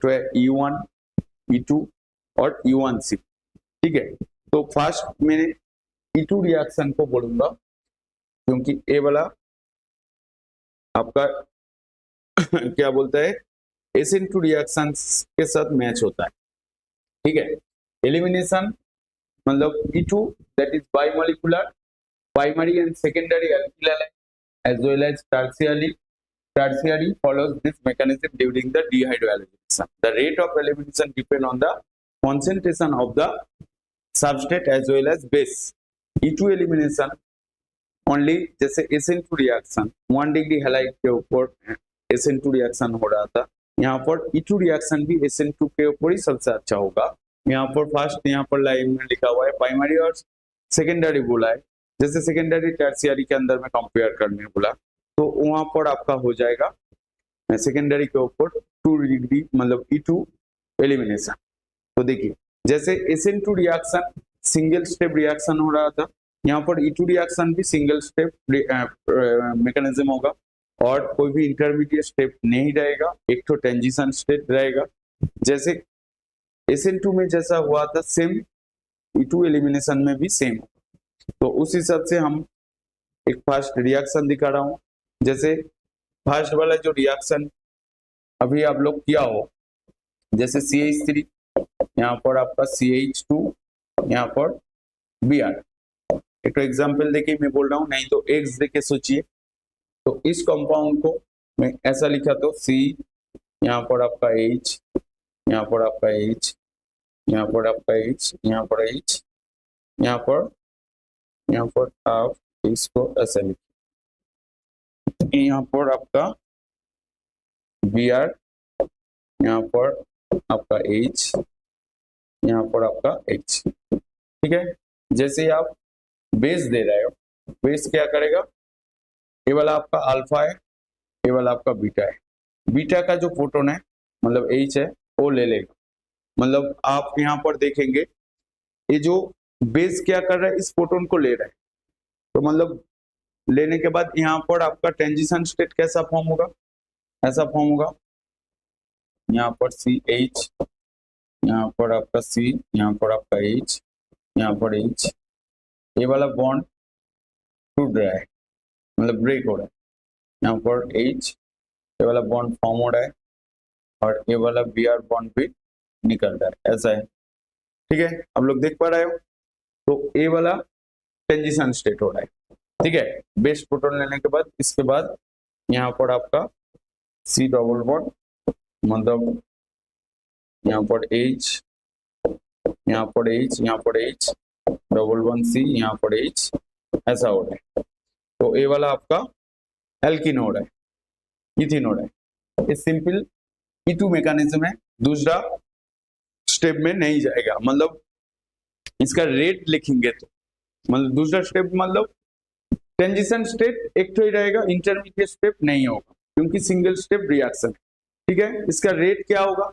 तो है E1, E2 और E1C। ठीक है, तो फर्स्ट मैंने E2 रिएक्शन को बोलूंगा क्योंकि ए वाला आपका क्या बोलता है SN2 रिएक्शन के साथ मैच होता है। ठीक है, एलिमिनेशन मतलब E2 that is bimolecular, primary and secondary alkyl halide as well as tertiary follows this mechanism during the dehydrogenation. The rate of elimination depend on the concentration of the substrate as well as base. E2 elimination only जैसे SN2 reaction 1 degree halide के ऊपर SN2 reaction हो रहा था, यहाँ पर E2 reaction भी SN2 के ऊपर ही सबसे अच्छा होगा। यहाँ पर फर्स्ट यहाँ पर लाइन में लिखा हुआ है प्राइमरी और सेकेंडरी बोला है, जैसे सेकेंडरी टर्शियरी के अंदर में कंपेयर करने बोला तो वहां पर आपका हो जाएगा सेकेंडरी के ऊपर 2 डिग्री मतलब E2 एलिमिनेशन। तो देखिए जैसे SN2 reaction single step reaction हो रहा था, यहाँ पर E2 रिएक्शन भी सिंगल स्टेप मैकेनिज्म होगा और कोई भी इंटरमीडिएट स्टेप नहीं रहेगा, एक तो ट्रांजिशन स्टेट रहेगा। जैसे SN2 में जैसा हुआ था सेम E2 एलिमिनेशन में भी सेम होगा। तो उस हिसाब से हम एक फर्स्ट रिएक्शन दिखा रहा हूं। जैसे फर्स्ट वाला जो रिएक्शन अभी आप लोग किया हो, जैसे CH3 यहाँ पर आपका CH2 यहाँ पर Br, एक तो एग्जाम्पल देके मैं बोल रहा हूँ, नहीं तो X देके सोचिए। तो इस कंपाउंड को मैं ऐसा लिखा तो C यहाँ पर आपका H, यहाँ पर आपका H, यहाँ पर आपका H, यहाँ पर H, यहाँ पर आप इसको ऐसा लिखिए, यहाँ पर आपका Br, यहाँ पर आपका H, यहाँ पर आपका H। ठीक है, जैसे आप बेस दे रहे हो, बेस क्या करेगा, ये वाला आपका अल्फा है, ये वाला आपका बीटा है, बीटा का जो प्रोटॉन है मतलब H है वो ले लेगा। मतलब आप यहाँ पर देखेंगे ये जो बेस क्या कर रहा है इस प्रोटॉन को ले रहा है, तो मतलब लेने के बाद यहाँ पर आपका ट्रांजिशन स्टेट कैसा फॉर्म होगा, ऐसा फॉर्म होगा, यहाँ पर CH, यहाँ पर आपका C, यहाँ पर आपका H, यहाँ पर H, ये वाला बॉन्ड टूट रहा है मतलब ब्रेक हो रहा है, यहाँ पर H, ये वाला बॉन्ड फॉर्म हो रहा है और ये वाला Br बॉन्ड भी निकल रहा है, ऐसा है। ठीक है, आप लोग देख पा रहे हो, तो ये वाला ट्रांजिशन स्टेट हो रहा है। ठीक है, बेस प्रोटॉन लेने के बाद इसके बाद यहाँ पर आपका C डबल बॉन्ड मतलब यहाँ पर H, यहाँ पर H, यहाँ पर H डबल बॉन्ड C, यहाँ पर H, ऐसा हो रहा है। तो ये वाला आपका एल्कीन हो रहा है, इथिन हो रहा है। ये सिंपल E2 मैकेनिज्म है, दूसरा स्टेप में नहीं जाएगा, मतलब इसका रेट लिखेंगे तो मतलब दूसरा स्टेप मतलब ट्रांजिशन स्टेट एक तो ही रहेगा, इंटरमीडिएट स्टेप नहीं होगा क्योंकि सिंगल स्टेप रिएक्शन। ठीक है, इसका रेट क्या होगा,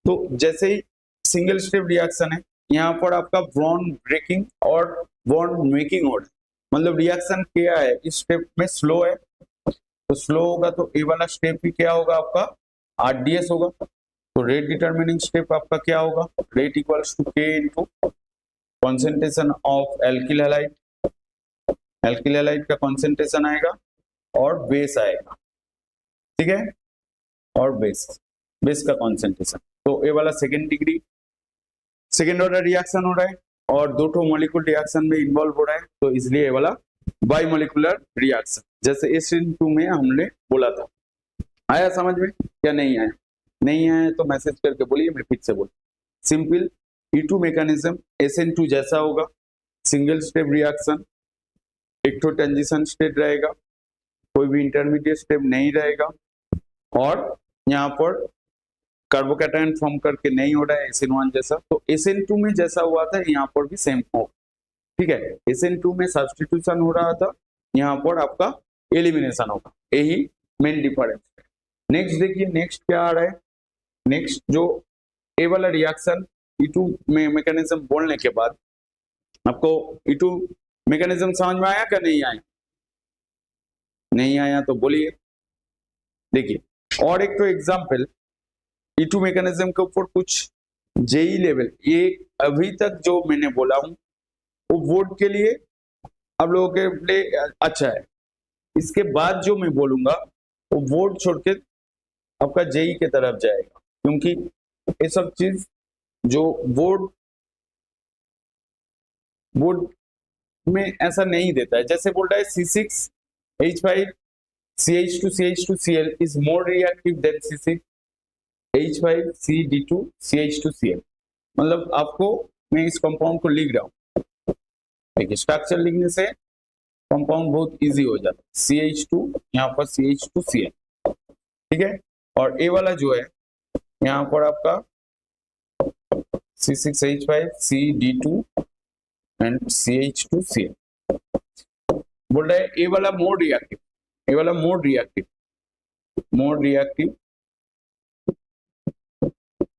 तो जैसे ही सिंगल स्टेप रिएक्शन है यहाँ पर आपका बॉन्ड ब्रेकिंग और बॉन्ड मेकिंग हो रहा है, मतलब रिएक्शन क्या है इस स्टेप में स्लो है, तो स्लो होगा तो ये वाला स्टेप भी क्या होगा आपका RDS होगा। तो रेट डिटरमिनिंग स्टेप आपका क्या होगा, rate equals to K into concentration of alkyl halide, alkyl halide का कॉन्सेंट्रेशन आएगा और बेस आएगा। ठीक है, और बेस का कॉन्सेंट्रेशन। तो ये वाला सेकेंड ऑर्डर रिएक्शन हो रहा है और दो ठो मॉलिक्यूल रिएक्शन में इन्वॉल्व हो रहा है, तो इसलिए ये वाला बाइमोलिकुलर रिएक्शन जैसे SN2 में हमने बोला था। आया समझ में क्या नहीं आया? नहीं आया तो मैसेज करके बोलिए, मैं फिर से बोल। सिंपल E2 मैकेनिज्म SN2 जैसा होगा, सिंगल स्टेप रिएक्शन, एक तो ट्रांजिशन स्टेट रहेगा, कोई भी इंटरमीडिएट स्टेप नहीं रहेगा और यहाँ पर कार्बोकैटायन फॉर्म करके नहीं हो रहा है SN1 जैसा। तो SN2 में जैसा हुआ था यहाँ पर भी सेम होगा। ठीक है, SN2 में सब्स्टिट्यूशन हो रहा था, यहाँ पर आपका एलिमिनेशन होगा, यही मेन डिफरेंस है। नेक्स्ट देखिए, नेक्स्ट क्या आ रहा है, नेक्स्ट जो ए वाला रिएक्शन E2 में मैकेनिज्म बोलने के बाद आपको E2 मैकेनिज्म समझ में आया क्या नहीं आया? नहीं आया तो बोलिए। देखिए और एक तो एग्जाम्पल E2 मैकेनिज्म के ऊपर कुछ जेई लेवल, ये अभी तक जो मैंने बोला हूं वो बोर्ड के लिए आप लोगों के लिए अच्छा है। इसके बाद जो मैं बोलूंगा वो बोर्ड छोड़ के आपका जेई के तरफ जाएगा, क्योंकि ये सब चीज जो बोर्ड में ऐसा नहीं देता है। जैसे बोल रहा है C6H5 CH2 CH2 Cl is more reactive than C6H5 CD2 CH2 Cl। मतलब आपको मैं इस कंपाउंड को लिख रहा हूँ, देखिए स्ट्रक्चर लिखने से कंपाउंड बहुत इजी हो जाता है। CH2 यहाँ पर CH2 Cl, ठीक है। और ए वाला जो है यहाँ पर आपका C6H5 CD2 and CH2 Cl बोल रहा है ए वाला मोर रिएक्टिव, ए वाला मोर रिएक्टिव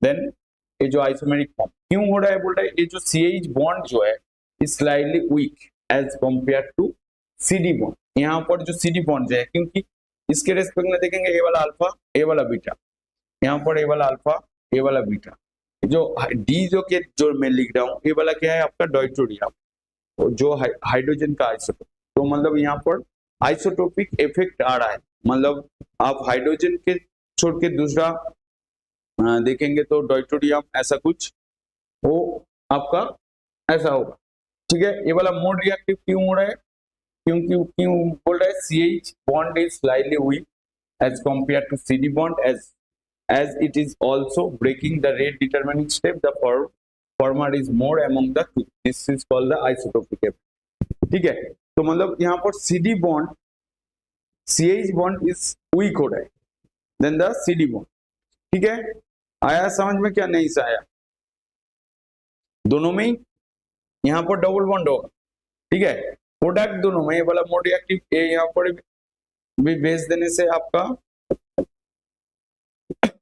देन ये जो आइसोमेरिक फॉर्म क्यों हो रहा है, बोल रहा है ये जो CH बॉन्ड जो है slightly weak as compare to CD bond. यहाँ पर जो CD बॉन्ड जो है, क्योंकि इसके रेस्पेक्ट में देखेंगे ए वाला अल्फा ए वाला बीटा, यहाँ पर ए वाला अल्फा ए वाला बीटा, जो डी जो मैं लिख रहा हूँ, ए वाला क्या है आपका डॉयटोरियम, जो हाइड्रोजन का आइसोटोप। तो मतलब यहाँ पर आइसोटोपिक इफेक्ट आ रहा है, मतलब आप हाइड्रोजन के छोड़ के दूसरा देखेंगे तो डॉयटोरियम ऐसा कुछ वो आपका ऐसा होगा, ठीक है। ये वाला मोड रिएक्टिव क्यों हो रहा है, क्यों बोल रहा है CH bond is slightly weak as compare to CD bond as it is also breaking the rate determining step, the former is more among the two, this is called the isotopic effect, ठीक है। तो मतलब यहाँ पर CD bond CH bond is weak हो रहा है then the CD bond, ठीक है। आया समझ में, क्या नहीं से आया? दोनों में ही यहाँ पर डबल बॉन्ड होगा, ठीक है। प्रोडक्ट दोनों में, ये वाला मोड रिएक्टिव ए यहाँ पर भी बेस देने से आपका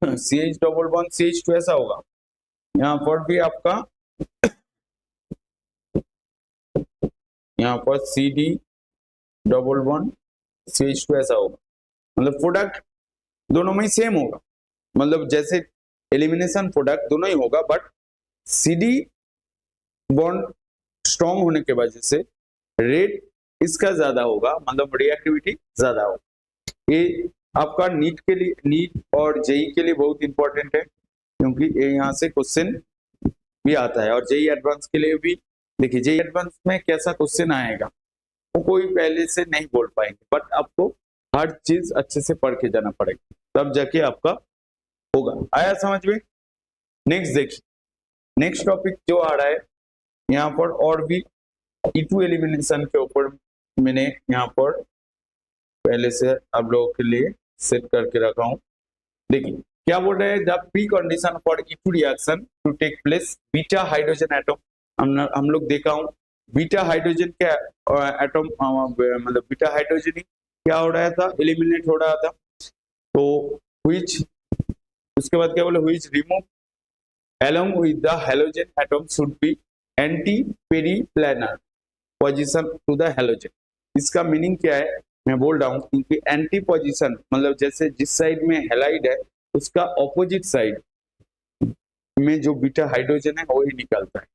CH डबल बॉन्ड CH2 ऐसा होगा, यहाँ पर भी आपका यहाँ पर CD डबल बॉन्ड CH2 ऐसा होगा, मतलब प्रोडक्ट दोनों में ही सेम होगा, मतलब जैसे एलिमिनेशन प्रोडक्ट दोनों ही होगा, बट CD बॉन्ड स्ट्रॉन्ग होने के वजह से रेट इसका ज्यादा होगा, मतलब रिएक्टिविटी ज्यादा होगा। ये आपका नीट के लिए, नीट और जेई के लिए बहुत इंपॉर्टेंट है, क्योंकि ये यहाँ से क्वेश्चन भी आता है। और जेई एडवांस के लिए भी देखिए, जेई एडवांस में कैसा क्वेश्चन आएगा वो कोई पहले से नहीं बोल पाएंगे, बट आपको हर चीज अच्छे से पढ़ के जाना पड़ेगा, तब जाके आपका होगा। आया समझ में? नेक्स्ट देखिए, नेक्स्ट टॉपिक जो आ रहा है यहाँ पर, और भी E2 एलिमिनेशन के ऊपर मैंने यहाँ पर पहले से आप लोगों के लिए सेट करके रखा हूं। देखिए क्या बोल रहे हैं, the precondition for E2 reaction to take place, beta hydrogen atom हम लोग देखा हूं, बीटा हाइड्रोजन के एटम मतलब बीटा हाइड्रोजन क्या हो रहा था, एलिमिनेट हो रहा था। तो व्हिच, उसके बाद क्या बोले, which remove along with the halogen atom should be anti-periplanar position to the halogen। इसका मीनिंग क्या है मैं बोल रहा हूँ, क्योंकि एंटी पोजीशन मतलब जैसे जिस साइड में हैलाइड है उसका ऑपोजिट साइड में जो बीटा हाइड्रोजन है वही निकलता है।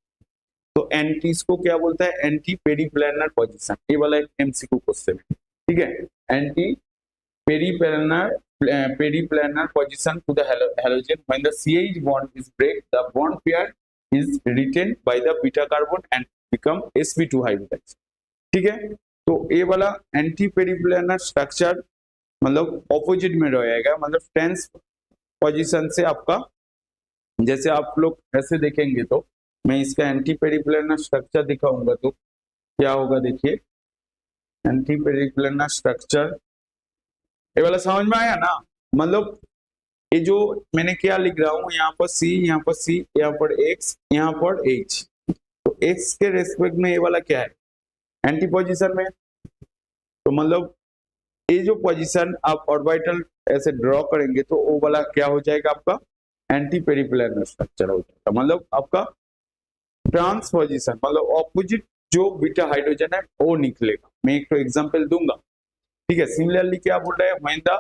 तो एंटी, इसको क्या बोलता है, एंटी पेरीप्लानर पोजीशन। ये वाला एक एमसीक्यू क्वेश्चन है, ठीक है। Anti periplanar position to the halogen when the CH bond is break, the bond pair is retained by the beta carbon and become sp2 hybridized, ठीक है। तो ये वाला एंटी पेरीप्लानर स्ट्रक्चर मतलब ऑपोजिट में रहेगा, मतलब टेंस पोजीशन से आपका, जैसे आप लोग ऐसे देखेंगे तो मैं इसका एंटी पेरीप्लानर स्ट्रक्चर दिखाऊंगा तो क्या होगा, देखिए एंटी पेरीप्लानर स्ट्रक्चर, ये वाला समझ में आया ना। मतलब ये जो मैंने क्या लिख रहा हूँ, यहाँ पर C, यहाँ पर C, यहाँ पर X, यहाँ पर H, तो X के रेस्पेक्ट में ये वाला क्या है, एंटी पोजीशन में। तो मतलब ये जो पोजीशन आप ऑर्बिटल ऐसे ड्रॉ करेंगे तो वो वाला क्या हो जाएगा आपका, एंटी पेरीप्लानर स्ट्रक्चर हो जाएगा, मतलब आपका ट्रांस पोजीशन, मतलब ऑपोजिट जो बीटा हाइड्रोजन है वो निकलेगा। मैं एक तो एग्जांपल दूंगा, ठीक है। सिमिलरली क्या बोल रहे हैं, when the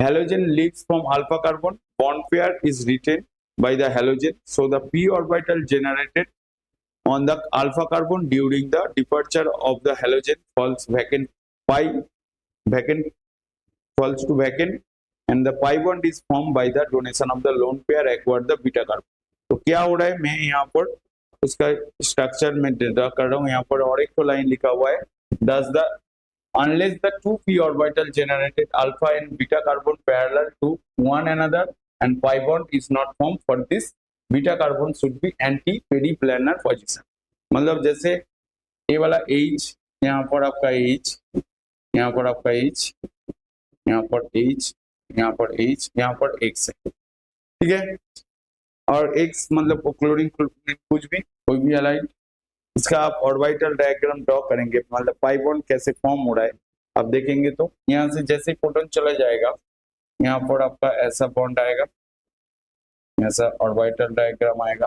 halogen leaves from alpha carbon, bond pair is retained by the halogen, so the p orbital generated on the alpha carbon during the departure of the halogen falls vacant, pi vacant falls to vacant, and the pi bond is formed by the donation of the lone pair acquired the beta carbon. तो क्या हो रहा है, मैं यहाँ पर उसका structure में ड्रा कर रहा हूँ, यहाँ पर और एक तो लाइन लिखा हुआ है, does the unless the two p orbital generated alpha and beta carbon parallel to one another and pi bond is not formed, for this beta carbon should be anti periplanar position. मतलब जैसे ये वाला H, यहाँ पर आपका H, यहाँ पर आपका H, यहाँ पर H, यहाँ पर H, यहाँ पर X है, ठीक है, और X मतलब क्लोरीन कुछ भी कोई भी अलाइन, इसका आप ऑर्बिटल डायग्राम ड्रॉ करेंगे, मतलब पाई बॉन्ड कैसे फॉर्म हो रहा है आप देखेंगे। तो यहाँ से जैसे प्रोटॉन चला जाएगा, यहाँ पर आपका ऐसा बॉन्ड आएगा, ऐसा ऑर्बिटल डायग्राम आएगा,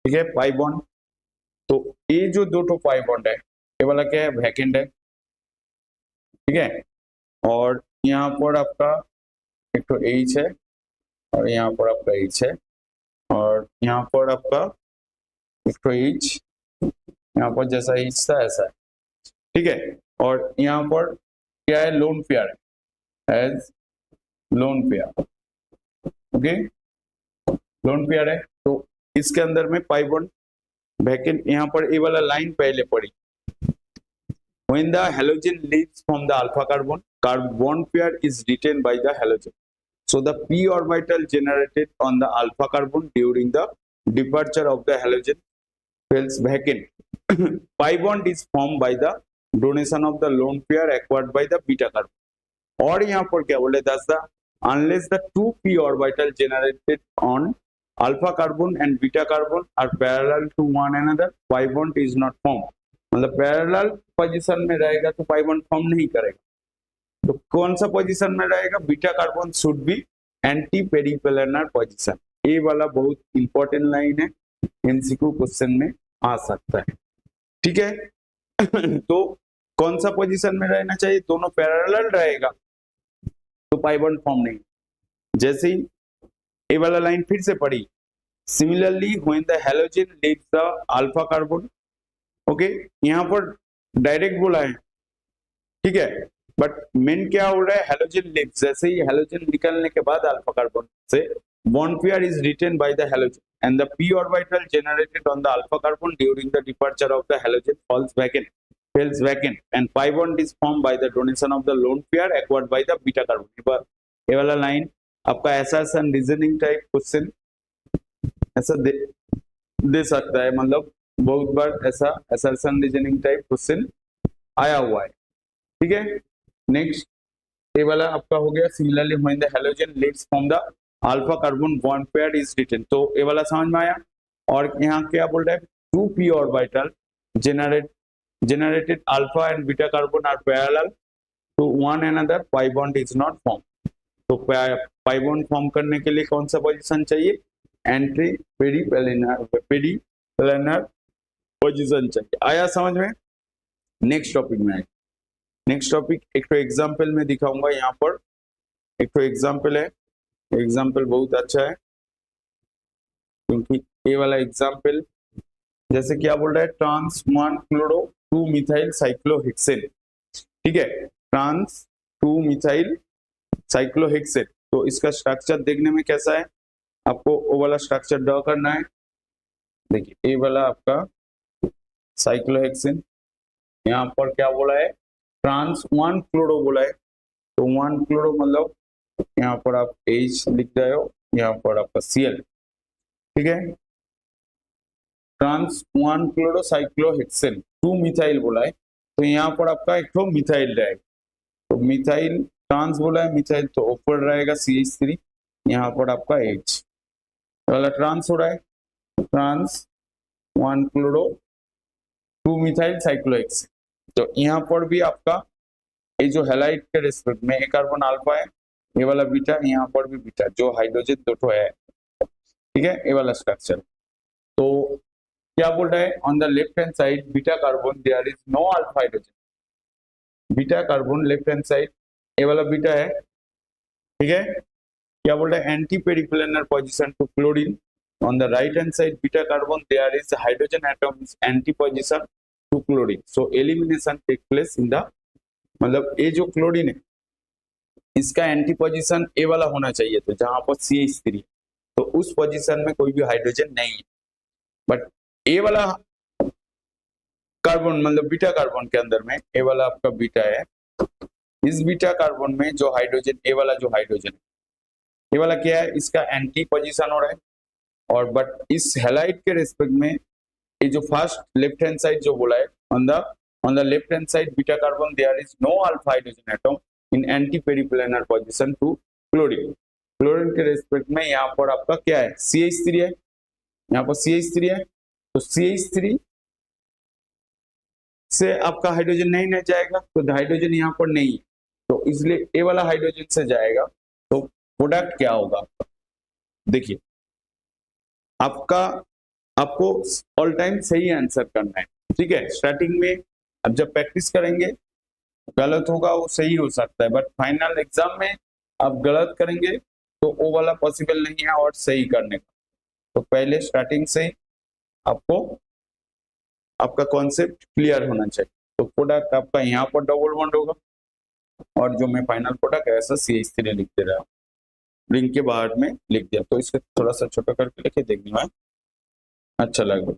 ठीक है, पाई बॉन्ड। तो ये जो दो तो पाई बॉन्ड है, ये वाला क्या है, वैकेंट है, ठीक है, और यहाँ पर आपका एक तो H है और यहाँ पर आपका H है, और यहाँ पर आपका एक तो H, यहाँ पर जैसा H था ऐसा है, ठीक है, और यहाँ पर क्या है, lone pair as lone pair, okay, lone pair है। तो इसके अंदर में पाई बॉन्ड वैकेंट, यहाँ पर ये वाला लाइन पहले पड़ी, when the halogen leaves from the alpha carbon, carbon pair is retained by the halogen, so the p orbital generated on the alpha carbon during the departure of the halogen falls vacant. Pi bond is formed by the donation of the lone pair acquired by the beta carbon. और यहाँ पर क्या बोले, thus the unless the two p orbital generated on alpha carbon and beta carbon are parallel to one another, pi bond is not formed. मतलब parallel position में रहेगा तो pi bond form नहीं करेगा, तो कौन सा पोजीशन में रहेगा, beta carbon should be anti periplanar position. ये वाला बहुत इंपॉर्टेंट लाइन है, एमसीक्यू क्वेश्चन में आ सकता है, ठीक है। तो कौन सा पोजीशन में रहना चाहिए, दोनों पैरेलल रहेगा तो पाई बॉन्ड फॉर्म नहीं। जैसे ही ये वाला लाइन फिर से पढ़ी, similarly when the halogen leaves the alpha carbon, okay, यहाँ पर डायरेक्ट बोला है, ठीक है, बट मेन क्या हो रहा है, हैलोजन लीव्स, जैसे ही हैलोजन निकलने के बाद अल्फा कार्बन से bond pair is written by the halogen and the p orbital generated on the alpha carbon during the departure of the halogen falls vacant and pi bond is formed by the donation of the lone pair acquired by the beta carbon। ये वाला line आपका ऐसा reasoning type question ऐसा दे सकता है, मतलब बहुत बार ऐसा असर्शन रीजनिंग टाइप क्वेश्चन आया हुआ है, ठीक है। नेक्स्ट ये वाला आपका हो गया, similarly when the halogen leaves from the alpha carbon bond pair is retain, तो ये वाला समझ में आया। और यहाँ क्या बोल रहा है, 2p orbital generated alpha and beta carbon are parallel to one another, pi bond is not formed। तो पाई बॉन्ड फॉर्म करने के लिए कौन सा पोजीशन चाहिए, एंटी पेरिप्लेनर पोजीशन चाहिए। आया समझ में। नेक्स्ट टॉपिक में, नेक्स्ट टॉपिक एक तो एग्जाम्पल में दिखाऊंगा, यहाँ पर एक तो एग्जाम्पल है, एग्जाम्पल बहुत अच्छा है क्योंकि ये वाला एग्जाम्पल जैसे क्या बोल रहा है, ट्रांस 1 क्लोरो 2 मिथाइल साइक्लोहेक्सेन, ठीक है, ट्रांस 2 मिथाइल साइक्लोहेक्सेन। तो इसका स्ट्रक्चर देखने में कैसा है, आपको वो वाला स्ट्रक्चर ड्रॉ करना है। देखिए ये वाला आपका साइक्लोहेक्सेन, यहाँ पर क्या बोला है, ट्रांस 1 क्लोरो बोला है, तो 1 क्लोरो मतलब यहाँ पर आप H लिख रहे हो, यहाँ पर आपका Cl, ठीक है। ट्रांस 1 क्लोरो साइक्लोहेक्सेन 2 मिथाइल बोला है, तो यहाँ पर आपका एक तो मिथाइल रहेगा, तो मिथाइल ट्रांस बोला है, मिथाइल तो ऊपर रहेगा CH3, यहाँ पर आपका H वाला ट्रांस हो रहा है, ट्रांस 1 क्लोरो 2 मिथाइल साइक्लोहेक्सेन। तो यहाँ पर भी आपका ये जो हैलाइड के रेस्पेक्ट में एक कार्बन अल्फा है, ये वाला बीटा, यहाँ पर भी बीटा, जो हाइड्रोजन दो है, ठीक है, ये वाला स्ट्रक्चर। तो क्या बोल रहा है, on the left hand side beta carbon there is no alpha hydrogen, beta carbon left hand side ये वाला बीटा है, ठीक है। क्या बोल रहा है, anti periplanar position to chlorine on the right hand side beta carbon there is hydrogen atoms anti position to chlorine, so elimination take place in the, मतलब ये जो क्लोरीन है इसका एंटी पोजीशन ए वाला होना चाहिए, तो जहां पर CH3 तो उस पोजीशन में कोई भी हाइड्रोजन नहीं है, बट ए वाला कार्बन मतलब बीटा कार्बन के अंदर में ए वाला आपका बीटा है, इस बीटा कार्बन में जो हाइड्रोजन ए वाला जो हाइड्रोजन है ये वाला क्या है, इसका एंटी पोजीशन हो रहा है। और बट इस हैलाइड के रेस्पेक्ट में ये जो फर्स्ट लेफ्ट हैंड साइड जो बोला है, on the left hand side beta carbon there is no alpha hydrogen atom in anti periplanar position to chlorine, chlorine के रेस्पेक्ट में यहाँ पर आपका क्या है, CH3 है, यहाँ पर CH3 है, तो CH3 से आपका हाइड्रोजन नहीं जाएगा, तो हाइड्रोजन यहाँ पर नहीं है, तो इसलिए ए वाला हाइड्रोजन से जाएगा, तो प्रोडक्ट क्या होगा आपका, देखिए आपको ऑल टाइम सही आंसर करना है, ठीक है। स्टार्टिंग में अब जब प्रैक्टिस करेंगे गलत होगा, वो सही हो सकता है, बट फाइनल एग्जाम में आप गलत करेंगे तो वो वाला पॉसिबल नहीं है और सही करने का, तो पहले स्टार्टिंग से आपको आपका कॉन्सेप्ट क्लियर होना चाहिए। तो प्रोडक्ट आपका यहाँ पर डबल बॉन्ड होगा और जो मैं फाइनल प्रोडक्ट ऐसा CH3 लिख दे रहा हूँ, लिंक के बाहर में लिख दिया, तो इसको थोड़ा सा छोटा करके लिखे, देखने में अच्छा लगेगा।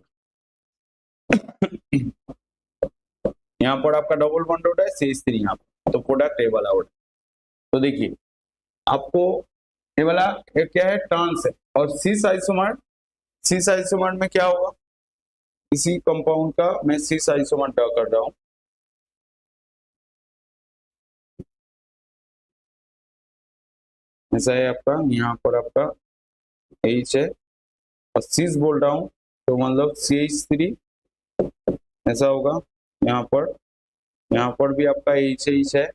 यहाँ पर आपका डबल बॉन्ड हो रहा है CH3 यहाँ पर, तो प्रोडक्ट ए वाला हो रहा है। तो देखिए आपको ये वाला क्या है, ट्रांस है, और सिस आइसोमर में क्या होगा, इसी कंपाउंड का मैं सिस आइसोमर ड्रॉ कर रहा हूँ, ऐसा है आपका, यहाँ पर आपका H है और सिस बोल रहा हूँ, तो मतलब CH3 ऐसा होगा, यहाँ पर भी आपका H है,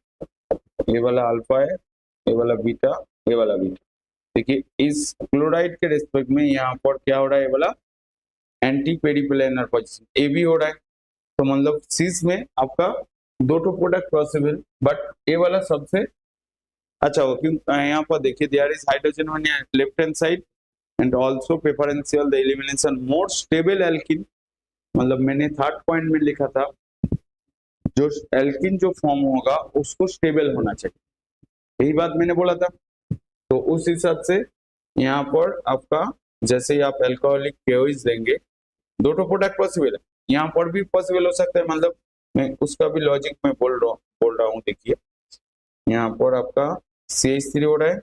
ये वाला अल्फा है, ये वाला बीटा, ये वाला बीटा। देखिए इस क्लोराइड के रेस्पेक्ट में यहाँ पर क्या हो रहा है, ये वाला एंटी पेरिप्लेनर पोजीशन ए भी हो रहा है, तो मतलब सिस में आपका दो प्रोडक्ट पॉसिबल, बट ये वाला सबसे अच्छा हो, क्योंकि यहाँ पर देखिए there is hydrogen on left hand side and also preferential the elimination more stable alkene, मतलब मैंने थर्ड पॉइंट में लिखा था जो एल्किन जो फॉर्म होगा उसको स्टेबल होना चाहिए, यही बात मैंने बोला था। तो उस हिसाब से यहाँ पर आपका जैसे ही आप एल्कोहलिक केओइस देंगे दो प्रोडक्ट पॉसिबल है, यहाँ पर भी पॉसिबल हो सकता है, मतलब मैं उसका भी लॉजिक में बोल रहा हूँ। देखिए यहाँ पर आपका CH3 हो रहा है,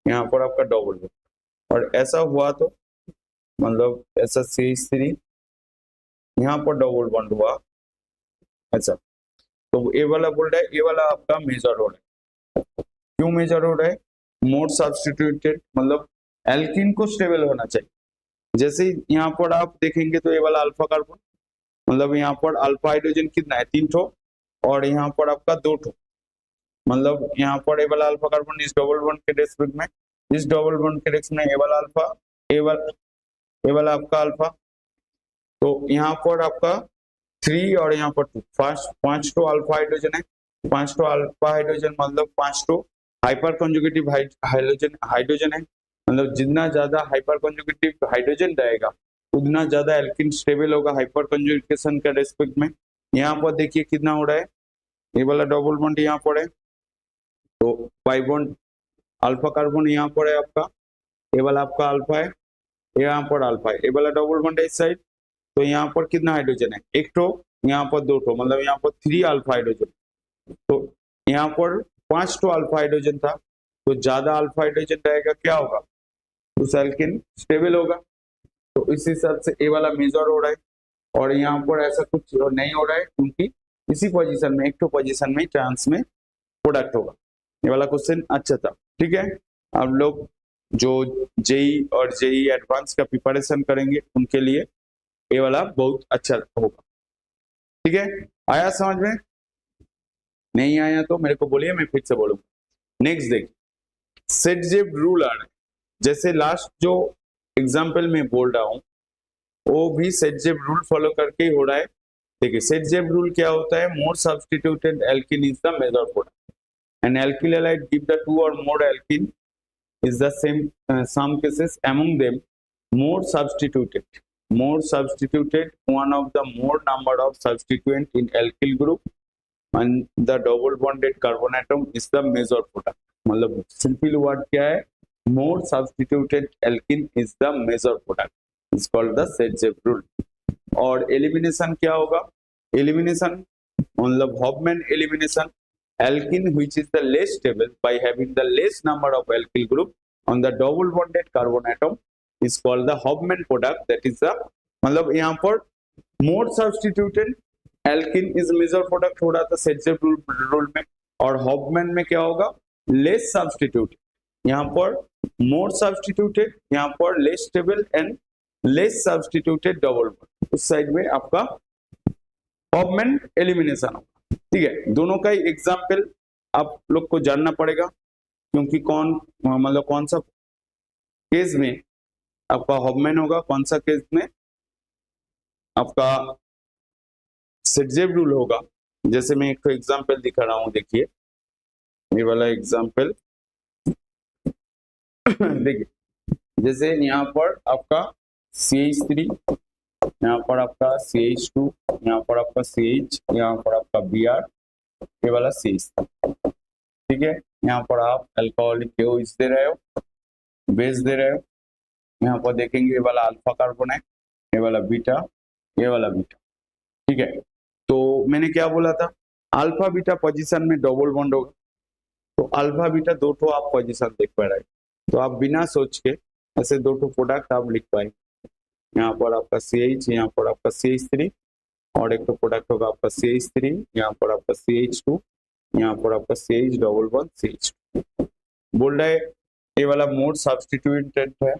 यहाँ पर आपका डबल बॉन्ड, और ऐसा हुआ तो मतलब ऐसा CH3 यहाँ पर डबल बॉन्ड हुआ ऐसा, तो ये वाला बोल रहा है, ये वाला आपका मेजर हो रहा है, क्यों मेजर हो रहा है, मोड सब्स्टिट्यूटेड, मतलब एल्किन को स्टेबल होना चाहिए। जैसे यहाँ पर आप देखेंगे तो ये वाला अल्फा कार्बन, मतलब यहाँ पर अल्फा हाइड्रोजन कितना है, 3 ठो, और यहाँ पर आपका 2 ठो, मतलब यहाँ पर ये वाला अल्फा कार्बन इस डबल बॉन्ड के रेस्पेक्ट में, इस डबल बॉन्ड के रेस्पेक्ट में ये वाला अल्फा, ये वाला आपका अल्फा, तो यहाँ पर आपका 3 और यहाँ पर 2, 5 टो अल्फा हाइड्रोजन है, 5 टो अल्फा हाइड्रोजन मतलब 5 टो हाइपर कंजुगेटिव हाइड्रोजन है, मतलब जितना ज्यादा हाइपर कंजुगेटिव हाइड्रोजन रहेगा उतना ज्यादा एल्किन स्टेबल होगा हाइपर कंजुगेशन के रेस्पेक्ट में। यहाँ पर देखिए कितना हो रहा है, ये वाला डबल बॉन्ड यहाँ पर है, तो पाई बॉन्ड अल्फा कार्बन यहाँ पर है आपका, ये वाला आपका अल्फा है, यहाँ पर अल्फा है, ये वाला डबल बॉन्ड है इस साइड, तो यहाँ पर कितना हाइड्रोजन है, 1 ठो, यहाँ पर 2 ठो, मतलब यहाँ पर 3 अल्फा हाइड्रोजन, तो यहाँ पर 5 टो अल्फा हाइड्रोजन था, तो ज्यादा अल्फा हाइड्रोजन रहेगा क्या होगा, उस एल्किन स्टेबल होगा, तो इस हिसाब से ए वाला मेजर हो रहा है, और यहाँ पर ऐसा कुछ नहीं हो रहा है क्योंकि इसी पोजीशन में 1 टो पोजीशन में ट्रांस में प्रोडक्ट होगा। ये वाला क्वेश्चन अच्छा था, ठीक है। आप लोग जो जेई और जेई एडवांस का प्रिपरेशन करेंगे उनके लिए ये वाला बहुत अच्छा होगा, ठीक है। आया समझ में, नहीं आया तो मेरे को बोलिए, मैं फिर से बोलूंगा। नेक्स्ट देखिए सेट-जेब रूल आ रहा है, जैसे लास्ट जो एग्जाम्पल में बोल रहा हूँ वो भी सेट-जेब रूल फॉलो करके ही हो रहा है। देखिए सेट-जेब रूल क्या होता है, more substituted alkene is the major product, an alkyl halide give the two or more alkene is the same some cases among them more substituted one of the more number of substituent in alkyl group and the double bonded carbon atom is the major product. मतलब simple word क्या है, more substituted alkene is the major product, is called the Sedgwick rule. और elimination क्या होगा, elimination मतलब Hofmann elimination, alkene which is the less stable by having the less number of alkyl group on the double bonded carbon atom is called the Hofmann product. That is the मतलब यहाँ पर more substituted alkene is major product हो रहा था Sedgwick rule में, और Hoffmann में क्या होगा, less substituted, यहाँ पर more substituted, यहाँ पर less stable and less substituted double bond, उस साइड में आपका हॉफमैन एलिमिनेशन होगा. ठीक है, दोनों का ही एग्जाम्पल आप लोग को जानना पड़ेगा, क्योंकि कौन मतलब कौन सा केस में आपका हॉफमैन होगा, कौन सा केस में आपका सेडजेव रूल होगा. जैसे मैं एक एग्जाम्पल दिखा रहा हूं, देखिए ये वाला एग्जाम्पल देखिए, जैसे यहाँ पर आपका CH3, यहाँ पर आपका CH2, यहाँ पर आपका CH, यहाँ पर आपका Br, ये वाला CH3. ठीक है, यहाँ पर आप अल्कोहलिक KOH दे रहे हो, बेस दे रहे हो. यहाँ पर देखेंगे ये वाला अल्फा कार्बन है, ये वाला बीटा, ये वाला बीटा. ठीक है, तो मैंने क्या बोला था, अल्फा बीटा पोजीशन में डबल बॉन्ड होगा, तो अल्फा बीटा दो ठो आप पोजीशन देख पा रहे हैं, तो आप बिना सोच के ऐसे दो ठो प्रोडक्ट आप लिख पाएंगे. यहाँ पर आपका CH, यहाँ पर आपका CH3, और एक तो प्रोडक्ट होगा आपका CH3, यहाँ पर आपका CH2, यहाँ पर आपका CH डबल बॉन्ड CH2. बोल रहा है ये वाला मोड सब्स्टिट्यूएंट है,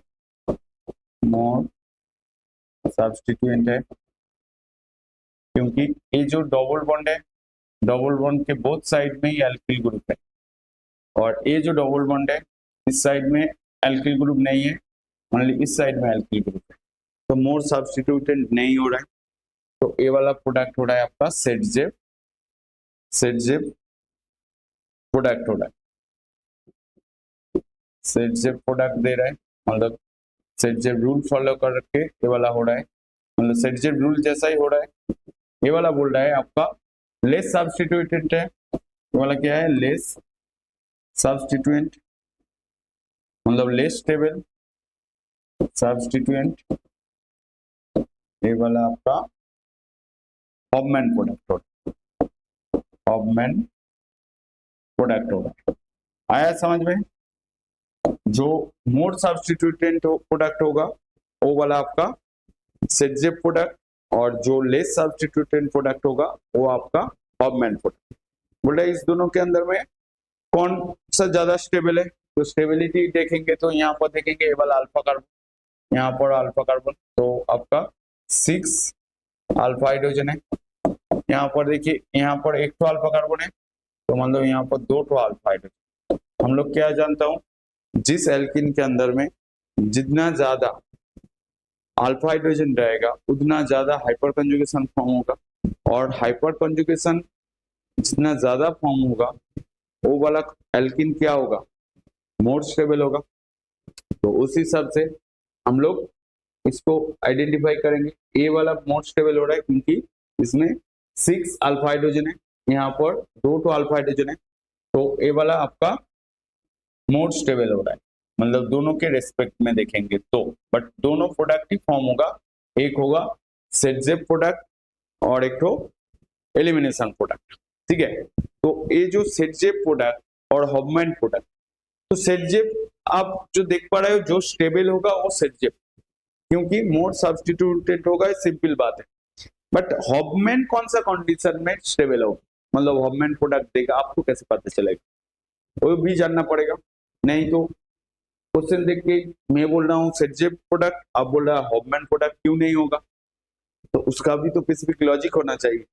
मोड सब्स्टिट्यूएंट है, क्योंकि ये जो डबल बॉन्ड है, डबल बॉन्ड के बोथ साइड में ही एल्किल ग्रुप है, और ये जो डबल बॉन्ड है इस साइड में एल्किल ग्रुप नहीं है, मतलब इस साइड में एल्किल ग्रुप है, तो मोर सब्स्टिट्यूटेंट नहीं हो रहा है. तो ये वाला प्रोडक्ट हो रहा है आपका सेडजेव प्रोडक्ट हो रहा है, सेडजेव प्रोडक्ट दे रहा है, मतलब सेडजेव रूल फॉलो करके ये वाला हो रहा है, मतलब सेडजेव रूल जैसा ही हो रहा है. ये वाला बोल रहा है आपका लेस सब्स्टिट्यूटेंट है, ये वाला क्या है, लेस सब्स्टिट्यूएंट, मतलब लेस स्टेबल सब्स्टिट्यूएंट. ये वाला आपका हॉफमैन प्रोडक्ट होगा, हॉफमैन प्रोडक्ट होगा. आया समझ में? जो मोर सब्स्टिट्यूटेंट प्रोडक्ट होगा वो वाला आपका सेडजेव प्रोडक्ट, और जो लेस सब्स्टिट्यूटेंट प्रोडक्ट होगा वो आपका हॉफमैन प्रोडक्ट. बोल रहा है इस दोनों के अंदर में कौन सा ज्यादा स्टेबल है, तो स्टेबिलिटी देखेंगे तो यहाँ पर देखेंगे ये वाला अल्फा कार्बन, यहाँ पर अल्फा कार्बन, तो आपका 6 अल्फा हाइड्रोजन है. यहाँ पर देखिए यहाँ पर एक तो अल्फा कार्बन है, तो मतलब यहाँ पर 2 तो अल्फा हाइड्रोजन. हम लोग क्या जानता हूँ, जिस एल्किन के अंदर में जितना ज्यादा अल्फा हाइड्रोजन रहेगा उतना ज्यादा हाइपर कंजुगेशन फॉर्म होगा, और हाइपर कंजुगेशन जितना ज्यादा फॉर्म होगा वो वाला एल्किन क्या होगा, मोर स्टेबल होगा. तो उस हिसाब से हम लोग इसको आइडेंटिफाई करेंगे. ए वाला मोर स्टेबल हो रहा है क्योंकि इसमें 6 अल्फा हाइड्रोजन है, यहाँ पर 2 तो अल्फा हाइड्रोजन है, तो ए वाला आपका मोर स्टेबल हो रहा है. मतलब दोनों के रेस्पेक्ट में देखेंगे तो, बट दोनों प्रोडक्ट ही फॉर्म होगा, एक होगा सेडजेव प्रोडक्ट और एक तो एलिमिनेशन प्रोडक्ट. ठीक है, तो ये जो सेडजेव प्रोडक्ट और हॉफमैन प्रोडक्ट, तो सेडजेव आप जो देख पा रहे हो जो स्टेबल होगा वो सेडजेव, क्योंकि मोर सब्स्टिट्यूटेड होगा, सिंपल बात है. बट हॉफमैन कौन सा कंडीशन में स्टेबल होगा, मतलब हॉफमैन प्रोडक्ट देगा, आपको कैसे पता चलेगा, वो भी जानना पड़ेगा. नहीं तो क्वेश्चन देख के मैं बोल रहा हूँ सेडजेव प्रोडक्ट, आप बोल रहा है हॉफमैन प्रोडक्ट क्यों नहीं होगा, तो उसका भी तो स्पेसिफिक लॉजिक होना चाहिए,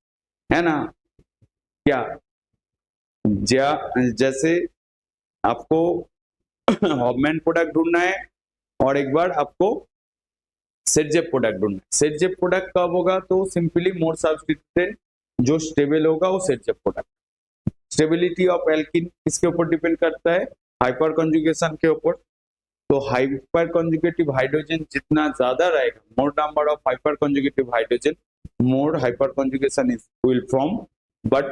है ना. क्या जैसे आपको हॉफमैन प्रोडक्ट ढूंढना है और एक बार आपको सेडजेव प्रोडक्ट ढूंढना है. सेडजेव प्रोडक्ट कब होगा, तो सिंपली मोर सब्स्टिट्यूटेंट जो स्टेबल होगा वो सेडजेव प्रोडक्ट. स्टेबिलिटी ऑफ एल्किन किसके ऊपर डिपेंड करता है? हाइपर कॉन्जुगेशन के ऊपर। तो हाइपर कॉन्जुगेटिव हाइड्रोजन जितना ज्यादा रहेगा, more number of hyperconjugative hydrogen, more hyperconjugation is will form, but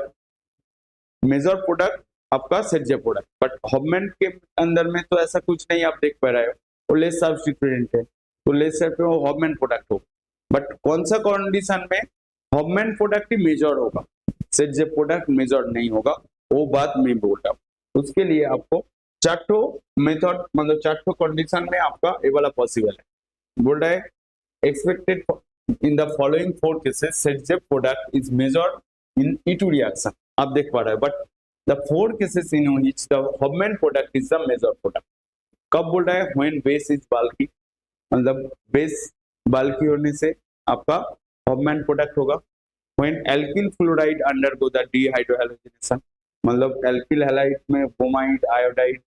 major product आपका सेट प्रोडक्ट। बट हॉबमैन के अंदर में तो ऐसा कुछ नहीं, आप देख पा रहे हो, वो लेस सब्स्टिट्यूएंट है, तो लेस वो हॉबमैन प्रोडक्ट होगा। बट कौन सा कंडीशन में हॉबमैन प्रोडक्ट ही मेजर होगा, सेट प्रोडक्ट मेजर नहीं होगा, वो बात मैं बोल रहा हूँ। उसके लिए आपको चार्टो मेथड, मतलब चार्टो कंडीशन में आपका ये वाला पॉसिबल है। बोल रहा है expected in the following 4 cases Saytzeff product is measured in E2 reaction. आप देख पा रहे हैं, but the 4 cases in which the Hofmann product is the major product. कब बोल रहा है? व्हेन बेस इज बल्की, मतलब बेस बल्की होने से आपका हॉबमैन प्रोडक्ट होगा। When alkyl fluoride undergo the dehydrohalogenation, मतलब एल्किल हैलाइड में ब्रोमाइड, आयोडाइड,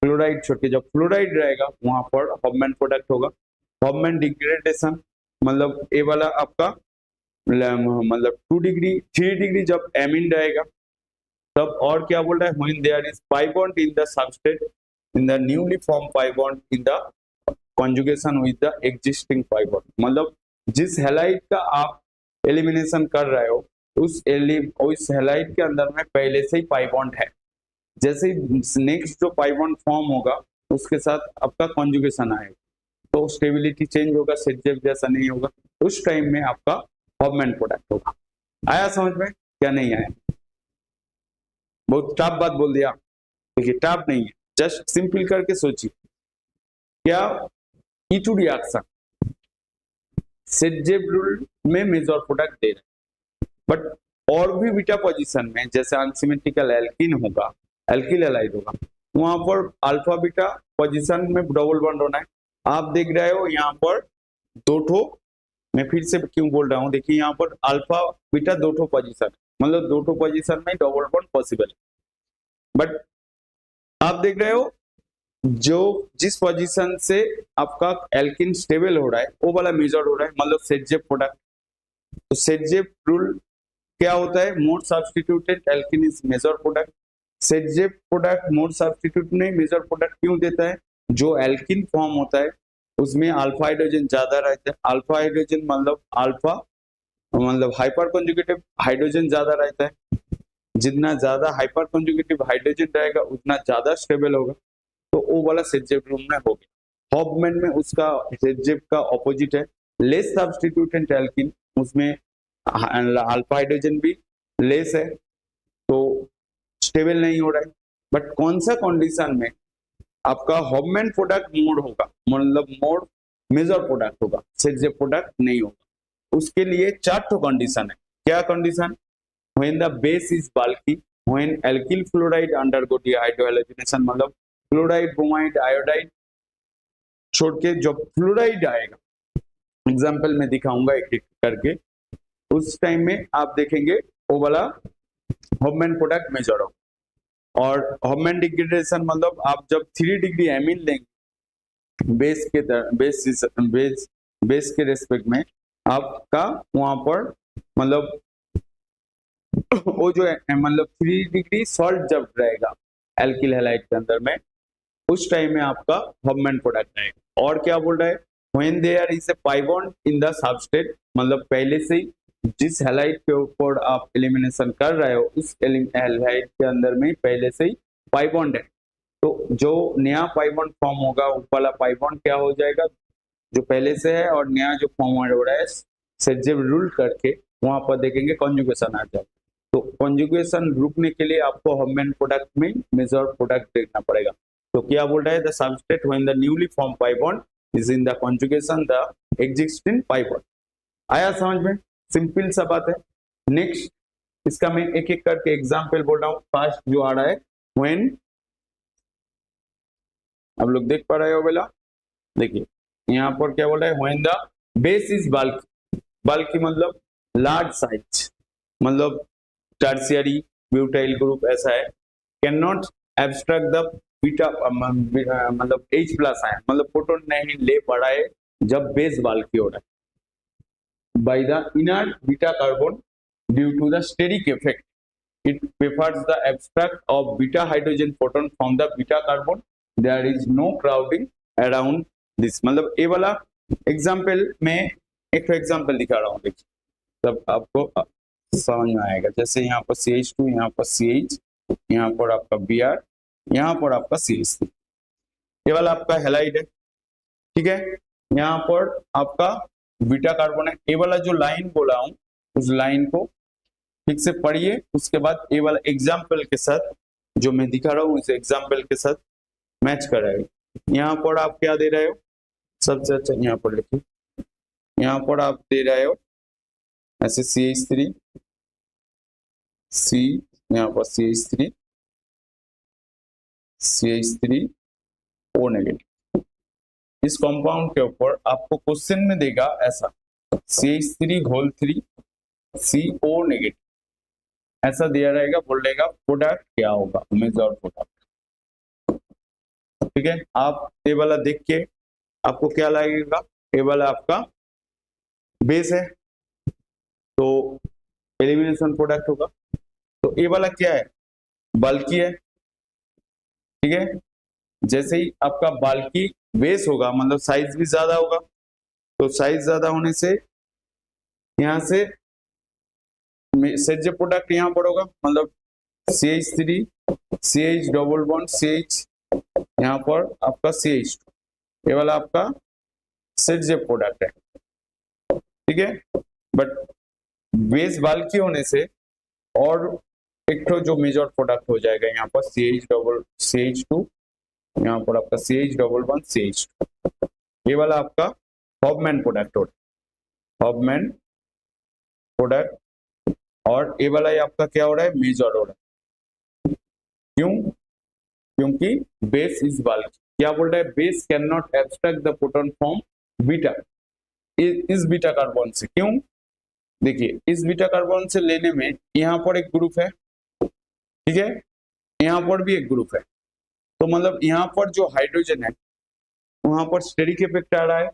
फ्लोराइड छोड़ के जब फ्लोराइड रहेगा वहां पर हॉबमैन प्रोडक्ट होगा। हॉबमैन डिग्रेडेशन, मतलब ये वाला आपका मतलब 2 डिग्री 3 डिग्री जब एमिन रहेगा तब। और क्या बोल रहा है? When there is pi bond in the substrate in the newly form pi bond in the conjugation with the existing pi bond, मतलब जिस हैलाइड का आप एलिमिनेशन कर रहे हो उस हैलाइड के अंदर में पहले से ही पाई बॉन्ड है। जैसे ही नेक्स्ट जो पाई बॉन्ड फॉर्म होगा उसके साथ आपका कॉन्जुगेशन आएगा, तो स्टेबिलिटी चेंज होगा, सेट जैसा नहीं होगा, उस टाइम में आपका हॉबमैन प्रोडक्ट होगा। आया समझ में? क्या नहीं आया? बहुत टफ बात बोल दिया। देखिए टफ नहीं है, जस्ट सिंपल करके सोचिए। क्या E2 रिएक्शन सेट रूल में मेजर प्रोडक्ट दे रहे हैं, बट और भी बीटा पोजीशन में जैसे अनसिमेट्रिकल एल्कीन होगा, एल्किल हैलाइड होगा, वहां पर अल्फा बीटा पोजीशन में डबल बॉन्ड होना है। आप देख रहे हो यहाँ पर 2 ठो, मैं फिर से क्यों बोल रहा हूँ, देखिए यहाँ पर अल्फा बीटा 2 ठो पोजीशन, मतलब 2 ठो पोजीशन में डबल बॉन्ड पॉसिबल है। बट आप देख रहे हो जो जिस पोजीशन से आपका एल्किन स्टेबल हो रहा है वो वाला मेजर हो रहा है, मतलब सेट प्रोडक्ट। तो सेट रूल क्या होता है? More substituted alkene is major product. Saytzeff product more substitute नहीं मेजर प्रोडक्ट क्यों देता है? जो एल्किन फॉर्म होता है उसमें अल्फा हाइड्रोजन ज्यादा रहता है। अल्फा हाइड्रोजन मतलब अल्फा मतलब हाइपर कॉन्जुगेटिव हाइड्रोजन ज्यादा रहता है। जितना ज्यादा हाइपर कॉन्जुगेटिव हाइड्रोजन रहेगा उतना ज्यादा स्टेबल होगा, तो वो वाला सेट रूल में हो गया। हॉबमैन में उसका सेट का ऑपोजिट है, लेस सब्स्टिट्यूटेंट एल्किन, उसमें अल्फा हाइड्रोजन भी लेस है, तो स्टेबल नहीं हो रहा है। बट कौन सा कंडीशन में आपका हॉबमैन प्रोडक्ट मोड होगा, मतलब मोड मेजर प्रोडक्ट होगा, सेट प्रोडक्ट नहीं होगा? उसके लिए 4 ठो कंडीशन है। क्या condition? When the base is bulky, when alkyl fluoride undergo dehydrohalogenation, मतलब फ्लोराइड, ब्रोमाइड, आयोडाइड छोड़ के जब फ्लोराइड आएगा, एग्जाम्पल में दिखाऊंगा एक एक करके, उस टाइम में आप देखेंगे वो वाला हॉबमैन प्रोडक्ट मेजर हो। और हॉबमैन डिग्रेडेशन मतलब आप जब 3 डिग्री एमिन लेंगे बेस के रेस्पेक्ट में आपका वहां पर मतलब वो जो है मतलब 3 डिग्री सॉल्ट जब रहेगा एल्किल हैलाइड के अंदर में, उस टाइम में आपका हॉबमैन प्रोडक्ट आएगा। और क्या बोल रहा है? When there is a pi bond in the substrate, मतलब पहले से ही जिस हैलाइड के ऊपर आप एलिमिनेशन कर रहे हो उस हैलाइड के अंदर में पहले से ही पाई बॉन्ड है, तो जो नया पाई बॉन्ड फॉर्म होगा वो वाला पाई बॉन्ड क्या हो जाएगा? जो पहले से है, और नया जो फॉर्म हो रहा है सेट रूल करके वहां पर देखेंगे कॉन्जुगेशन आ जाएगा। तो कॉन्जुगेशन रुकने के लिए आपको हॉबमैन प्रोडक्ट में मेजर प्रोडक्ट देखना पड़ेगा। तो क्या बोल रहा है? The substrate when the newly form pi bond is in the conjugation the existing pi bond. आया समझ में? सिंपल सा बात है। नेक्स्ट इसका मैं एक एक करके एग्जांपल बोल रहा हूँ। फर्स्ट जो आ रहा है व्हेन, आप लोग देख पा रहे हो बेला, देखिए यहाँ पर क्या बोल रहा है? व्हेन द बेस इज बल्की, बल्की मतलब लार्ज साइज, मतलब टर्शियरी ब्यूटाइल ग्रुप ऐसा है, can not abstract the beta मतलब H+ आयन, मतलब प्रोटॉन नहीं ले पा रहा है जब बेस बल्की हो रहा है, by the inert beta carbon due to the steric effect, it prefers the abstract of beta hydrogen proton from the beta carbon. There is no crowding around this. मतलब ये वाला एग्जाम्पल में एक एग्जाम्पल दिखा रहा हूँ, देखिए तब आपको समझ में आएगा। जैसे यहाँ पर CH2, यहाँ पर CH, यहाँ पर आपका Br, यहाँ पर आपका CH3, ये वाला आपका हैलाइड है, ठीक है। यहाँ पर आपका बीटा कार्बन है। ये वाला जो लाइन बोला हूँ उस लाइन को ठीक से पढ़िए, उसके बाद ये वाला एग्जाम्पल के साथ जो मैं दिखा रहा हूँ उस एग्जाम्पल के साथ मैच कराएगा। यहाँ पर आप क्या दे रहे हो, सबसे अच्छा यहाँ पर लिखिए, यहाँ पर आप दे रहे हो ऐसे CH3 C, यहाँ पर CH3 O नेगेटिव। इस कंपाउंड के ऊपर आपको क्वेश्चन में देगा ऐसा CH3 CO नेगेटिव, ऐसा दिया रहेगा, बोलेगा प्रोडक्ट क्या होगा, मेजर प्रोडक्ट, ठीक है। आप ये वाला देख के आपको क्या लगेगा, ये वाला आपका बेस है तो एलिमिनेशन प्रोडक्ट होगा। तो ये वाला क्या है, बल्कि है, ठीक है। जैसे ही आपका बल्कि बेस होगा मतलब साइज भी ज्यादा होगा, तो साइज ज्यादा होने से यहाँ से सेट प्रोडक्ट यहाँ पर होगा, मतलब CH3 CH double bond CH, यहाँ पर आपका CH2, ये वाला आपका सेट प्रोडक्ट है, ठीक है। बट बेस बल्कि होने से और एक तो जो मेजर प्रोडक्ट हो जाएगा यहाँ पर CH2, यहाँ पर आपका CH डबल बॉन्ड CH2, ये वाला आपका हॉफमैन प्रोडक्ट हो, हॉफमैन प्रोडक्ट, और ये वाला ये आपका क्या हो रहा है, मेजर हो रहा है। क्यों, क्योंकि बेस इज बल्क। क्या बोल रहा है, base can not abstract the proton from beta, इस बीटा कार्बन से। क्यों, देखिए इस बीटा कार्बन से लेने में यहाँ पर एक ग्रुप है, ठीक है, यहाँ पर भी एक ग्रुप है, तो मतलब यहाँ पर जो हाइड्रोजन है वहां पर स्टेरिक इफेक्ट आ रहा है।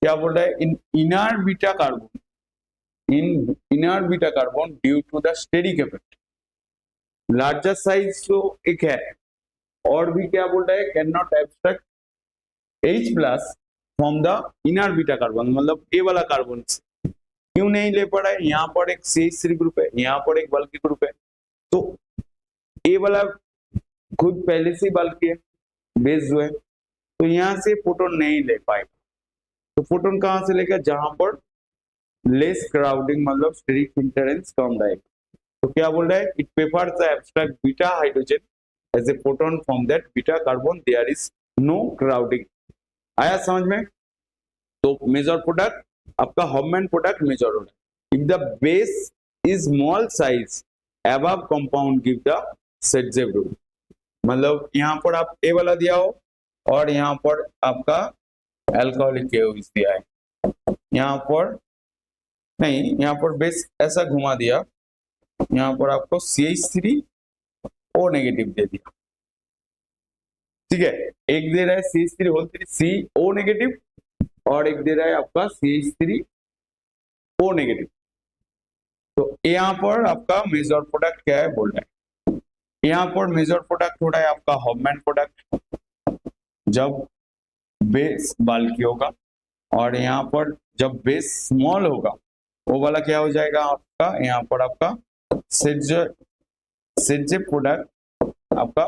क्या बोल रहा है, in inner beta carbon, in inner beta carbon due to the steric effect, larger size तो एक है, और भी क्या बोल रहा है, can not abstract H plus from the inner beta carbon, मतलब ए वाला कार्बन से क्यों नहीं ले पा रहा है। यहाँ पर एक CH3 ग्रुप है, यहाँ पर एक बल्कि ग्रुप है, तो ए वाला खुद पहले से बल्कि है, बेस जो है, तो यहाँ से प्रोटॉन नहीं ले पाएगा। तो प्रोटॉन कहां से लेगा, जहां पर लेस क्राउडिंग मतलब स्टेरिक इंटरेंस कम रहेगा। तो क्या बोल रहा है, it prefers the abstract beta hydrogen as a proton from that beta carbon, there is no crowding. आया समझ में। तो मेजर प्रोडक्ट आपका हॉफमैन प्रोडक्ट मेजर हो रहा है। If the base is small size above compound give the Saytzeff group, मतलब यहाँ पर आप ए वाला दिया हो और यहाँ पर आपका अल्कोहलिक दिया है, यहाँ पर नहीं, यहाँ पर बेस ऐसा घुमा दिया, यहाँ पर आपको CH3O नेगेटिव दे दिया, ठीक है। एक दे रहा है CH3 CO नेगेटिव और एक दे रहा है आपका CH3O नेगेटिव। तो यहाँ पर आपका मेजर प्रोडक्ट क्या है बोल रहा है, यहाँ पर मेजर प्रोडक्ट हो रहा है आपका हॉफमैन प्रोडक्ट जब बेस बल्कि होगा, और यहाँ पर जब बेस स्मॉल होगा वो वाला क्या हो जाएगा आपका, यहाँ पर आपका सेट प्रोडक्ट आपका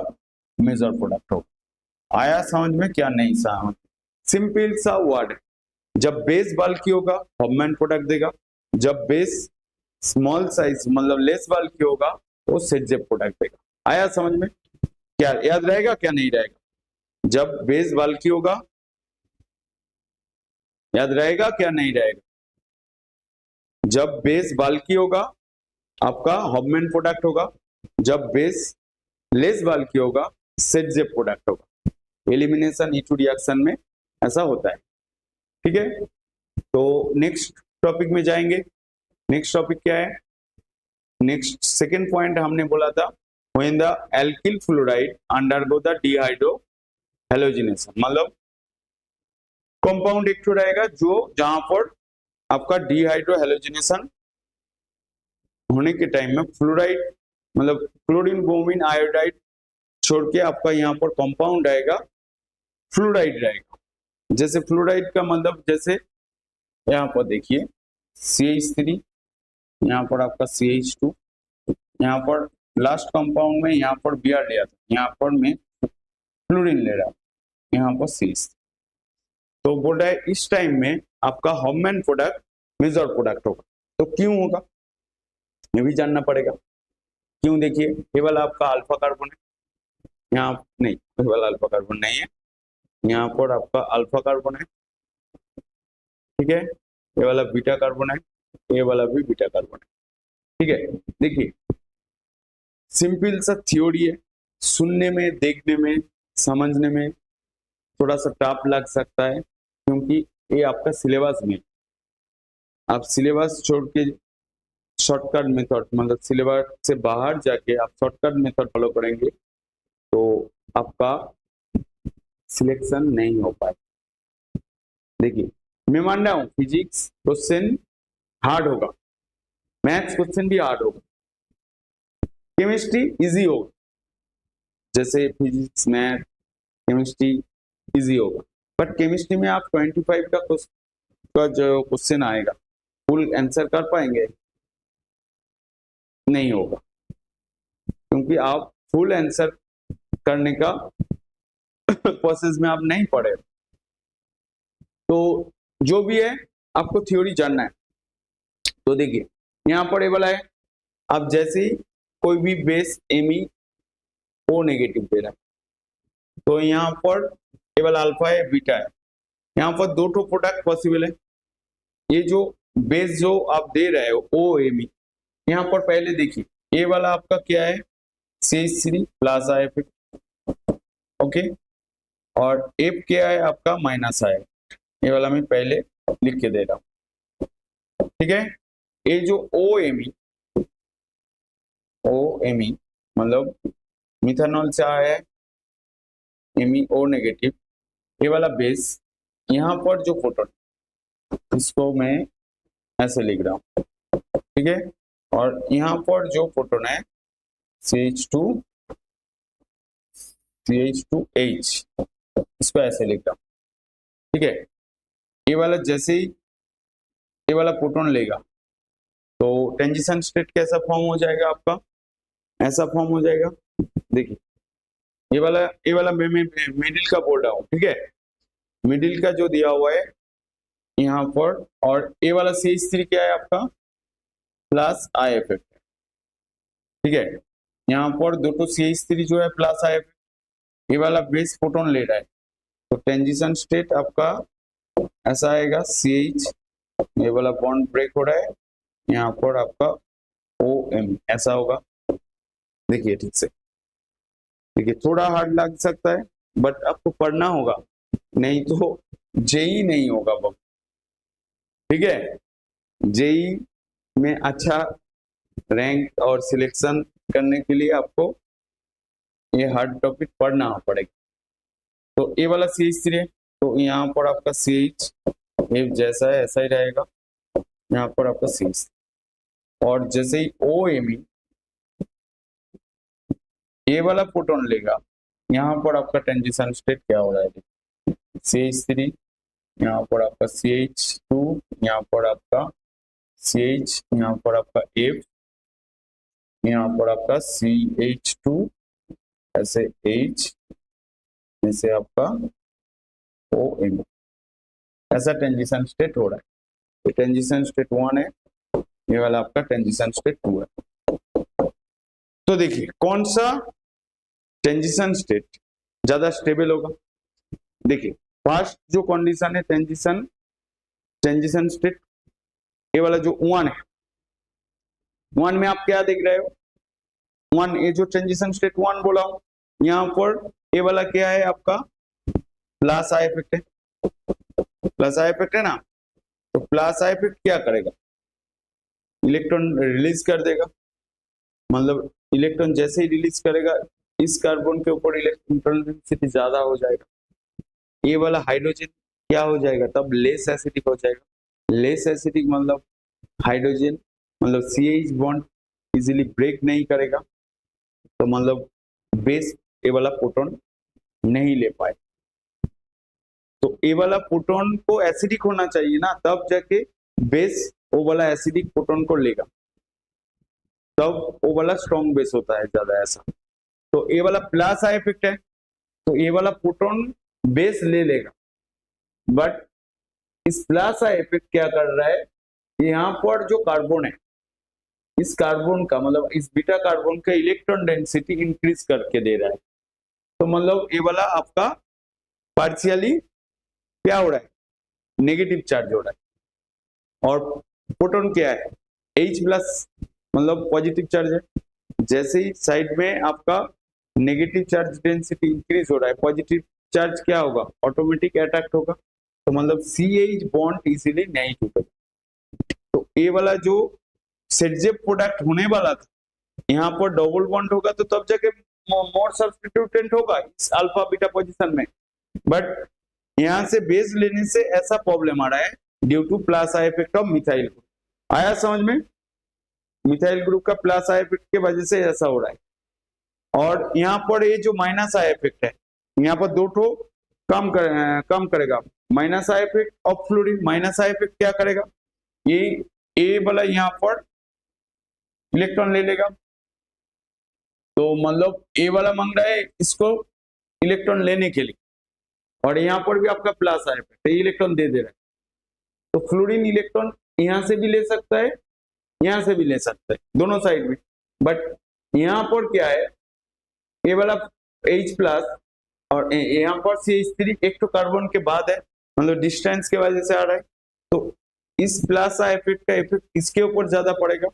मेजर प्रोडक्ट होगा। आया समझ में, क्या नहीं समझ, सिंपल सा वर्ड है। जब बेस बल्कि होगा हॉफमैन प्रोडक्ट देगा, जब बेस स्मॉल साइज मतलब लेस बल्कि होगा वो सेट प्रोडक्ट देगा। आया समझ में, क्या याद रहेगा क्या नहीं रहेगा, जब बेस बल्कि होगा याद रहेगा क्या नहीं रहेगा, जब बेस बल्कि होगा आपका हॉफमैन प्रोडक्ट होगा, जब बेस लेस बल्कि होगा सेट प्रोडक्ट होगा। एलिमिनेशन E2 रिएक्शन में ऐसा होता है, ठीक है। तो नेक्स्ट टॉपिक में जाएंगे। नेक्स्ट टॉपिक क्या है, नेक्स्ट सेकेंड पॉइंट हमने बोला था when the alkyl fluoride undergo the dehydrohalogenation, मतलब कंपाउंड एक रहेगा जो जहां पर आपका डिहाइड्रोहेलोजिनेशन होने के टाइम में फ्लोराइड मतलब क्लोरीन ब्रोमीन आयोडाइड छोड़ के आपका यहाँ पर कंपाउंड आएगा फ्लोराइड रहेगा। जैसे फ्लोराइड का मतलब जैसे यहाँ पर देखिए CH3, यहाँ पर आपका CH2, यहाँ पर लास्ट कंपाउंड में यहाँ पर Br लिया था, यहाँ पर मैं फ्लोरीन ले रहा हूँ, यहाँ पर CH3। तो बोल रहा है इस टाइम में आपका हॉफमैन प्रोडक्ट मेजर प्रोडक्ट होगा। तो क्यों होगा ये भी जानना पड़ेगा। क्यों, देखिए ये वाला आपका अल्फा कार्बन है, यहाँ नहीं ये वाला अल्फा कार्बन नहीं है, यहाँ पर आपका अल्फा कार्बन है, ठीक है, ये वाला बीटा कार्बन है, ये वाला भी बीटा कार्बन है, ठीक है। देखिए सिंपल सा थ्योरी है, सुनने में देखने में समझने में थोड़ा सा टफ लग सकता है, क्योंकि ये आपका सिलेबस में, आप सिलेबस छोड़ के शॉर्टकट मेथड मतलब सिलेबस से बाहर जाके आप शॉर्टकट मेथड फॉलो करेंगे तो आपका सिलेक्शन नहीं हो पाए। देखिए मैं मान रहा हूँ फिजिक्स क्वेश्चन हार्ड होगा, मैथ्स क्वेश्चन भी हार्ड होगा, केमिस्ट्री इजी होगा, जैसे फिजिक्स मैथ केमिस्ट्री इजी होगा, बट केमिस्ट्री में आप 25 का जो क्वेश्चन आएगा फुल आंसर कर पाएंगे, नहीं होगा, क्योंकि आप फुल आंसर करने का प्रोसेस में आप नहीं पढ़े। तो जो भी है आपको थ्योरी जानना है। तो देखिए यहाँ पर ये वाला है, आप जैसे ही कोई भी बेस MeO नेगेटिव दे रहा है, तो यहाँ पर ये वाला अल्फा है बीटा है, यहाँ पर दो ठो प्रोडक्ट पॉसिबल है। ये जो बेस जो आप दे रहे हो OMe, यहाँ पर पहले देखिए ये वाला आपका क्या है CH3 प्लस IF, ओके, और F क्या है आपका माइनस IF, ये वाला मैं पहले लिख के दे रहा हूँ, ठीक है। ये जो OMe मतलब मिथानॉल से आया है MEO नेगेटिव, ये वाला बेस, यहाँ पर जो प्रोटॉन इसको मैं ऐसे लिख रहा हूँ, ठीक है, और यहाँ पर जो प्रोटॉन है CH2H, इसको ऐसे लिख रहा हूँ, ठीक है। ये वाला जैसे ही ये वाला प्रोटॉन लेगा तो ट्रांजिशन स्टेट कैसा फॉर्म हो जाएगा आपका, ऐसा फॉर्म हो जाएगा। देखिए ये वाला मैं मिडिल का बोल रहा हूँ, ठीक है, मिडिल का जो दिया हुआ है यहाँ पर, और ये वाला CH3 क्या है आपका प्लस IF, ठीक है, यहाँ पर दो तो CH3 जो है प्लस IF, ये वाला बेस प्रोटॉन ले रहा है, तो ट्रांजिशन स्टेट आपका ऐसा आएगा CH, ये वाला बॉन्ड ब्रेक हो रहा है, यहाँ पर आपका OM ऐसा होगा। देखिए ठीक से, देखिए थोड़ा हार्ड लग सकता है बट आपको पढ़ना होगा, नहीं तो जेई नहीं होगा बाबू, ठीक है। जेई में अच्छा रैंक और सिलेक्शन करने के लिए आपको ये हार्ड टॉपिक पढ़ना पड़ेगा। तो ये वाला CH3 है, तो यहाँ पर आपका CH ये जैसा है ऐसा ही रहेगा, यहाँ पर आपका CH, और जैसे ही OMe ये वाला प्रोटॉन लेगा, यहाँ पर आपका ट्रांजिशन स्टेट क्या हो रहा है, CH3, यहाँ पर आपका CH2, यहाँ पर आपका CH, यहाँ पर आपका F, यहाँ पर आपका CH2 ऐसे H, ऐसे आपका OM, ऐसा ट्रांजिशन स्टेट हो रहा है। तो ट्रांजिशन स्टेट 1 है, ये वाला आपका ट्रांजिशन स्टेट 2 है। तो देखिए कौन सा ट्रांजिशन स्टेट ज्यादा स्टेबल होगा। देखिए फर्स्ट जो कंडीशन है ट्रांजिशन स्टेट, ये वाला जो 1 है, 1 में आप क्या देख रहे हो, 1 ये जो ट्रांजिशन स्टेट 1 बोला हूं, यहाँ पर ये वाला क्या है आपका प्लस आई इफेक्ट है, प्लस आई इफेक्ट है ना, तो प्लस आई इफेक्ट क्या करेगा, इलेक्ट्रॉन रिलीज कर देगा, मतलब इलेक्ट्रॉन जैसे ही रिलीज करेगा इस कार्बन के ऊपर इलेक्ट्रॉन डेंसिटी ज्यादा हो जाएगा, ये वाला हाइड्रोजन क्या हो जाएगा तब लेस एसिडिक हो जाएगा। लेस एसिडिक मतलब हाइड्रोजन मतलब CH बॉन्ड इजीली ब्रेक नहीं करेगा, तो मतलब बेस ए वाला प्रोटॉन नहीं ले पाए। तो ए वाला प्रोटॉन को एसिडिक होना चाहिए ना, तब जाके बेस ओ वाला एसिडिक प्रोटॉन को लेगा, तब ओ वाला स्ट्रॉन्ग बेस होता है ज्यादा ऐसा। तो ए वाला प्लस आई इफेक्ट है, तो ए वाला प्रोटॉन बेस ले लेगा, बट इस प्लस आई इफेक्ट क्या कर रहा है, यहाँ पर जो कार्बन है, इस कार्बन का मतलब इस बीटा कार्बन का इलेक्ट्रॉन डेंसिटी इंक्रीज करके दे रहा है। तो मतलब ये वाला आपका पार्शियली क्या हो रहा है, नेगेटिव चार्ज हो रहा है, और प्रोटॉन क्या है H प्लस, मतलब पॉजिटिव चार्ज है। जैसे ही साइड में आपका नेगेटिव चार्ज डेंसिटी इंक्रीज हो रहा है, पॉजिटिव चार्ज क्या होगा, ऑटोमेटिक अट्रैक्ट होगा, तो मतलब CH बॉन्ड इजीली नहीं टूटेगा। तो ये वाला जो सेटजेप प्रोडक्ट होने वाला था, यहाँ पर डबल बॉन्ड होगा, तो तब जाके मोर सब्स्टिट्यूटेंट होगा इस अल्फा बीटा पोजीशन में, बट यहाँ से बेस लेने से ऐसा प्रॉब्लम आ रहा है due two plus I effect of methyl group. आया समझ में, मिथाइल ग्रुप का प्लस आई इफेक्ट के वजह से ऐसा हो रहा है। और यहाँ पर ये जो माइनस आई इफेक्ट है, यहाँ पर दो ठो कम करेगा minus I effect of fluorine. Minus I effect क्या करेगा, ये ए वाला यहाँ पर इलेक्ट्रॉन ले लेगा, तो मतलब ए वाला मांग रहा है इसको इलेक्ट्रॉन लेने के लिए, और यहाँ पर भी आपका प्लस आई इफेक्ट है, इलेक्ट्रॉन दे रहा है। तो फ्लोरीन इलेक्ट्रॉन यहाँ से भी ले सकता है, यहाँ से भी ले सकता है, दोनों साइड में, बट यहाँ पर क्या है, ये वाला H प्लस और यहाँ पर CH3 एक तो कार्बन के बाद है, मतलब डिस्टेंस के वजह से आ रहा है, तो इस प्लस आई इफेक्ट का इफेक्ट इसके ऊपर ज्यादा पड़ेगा।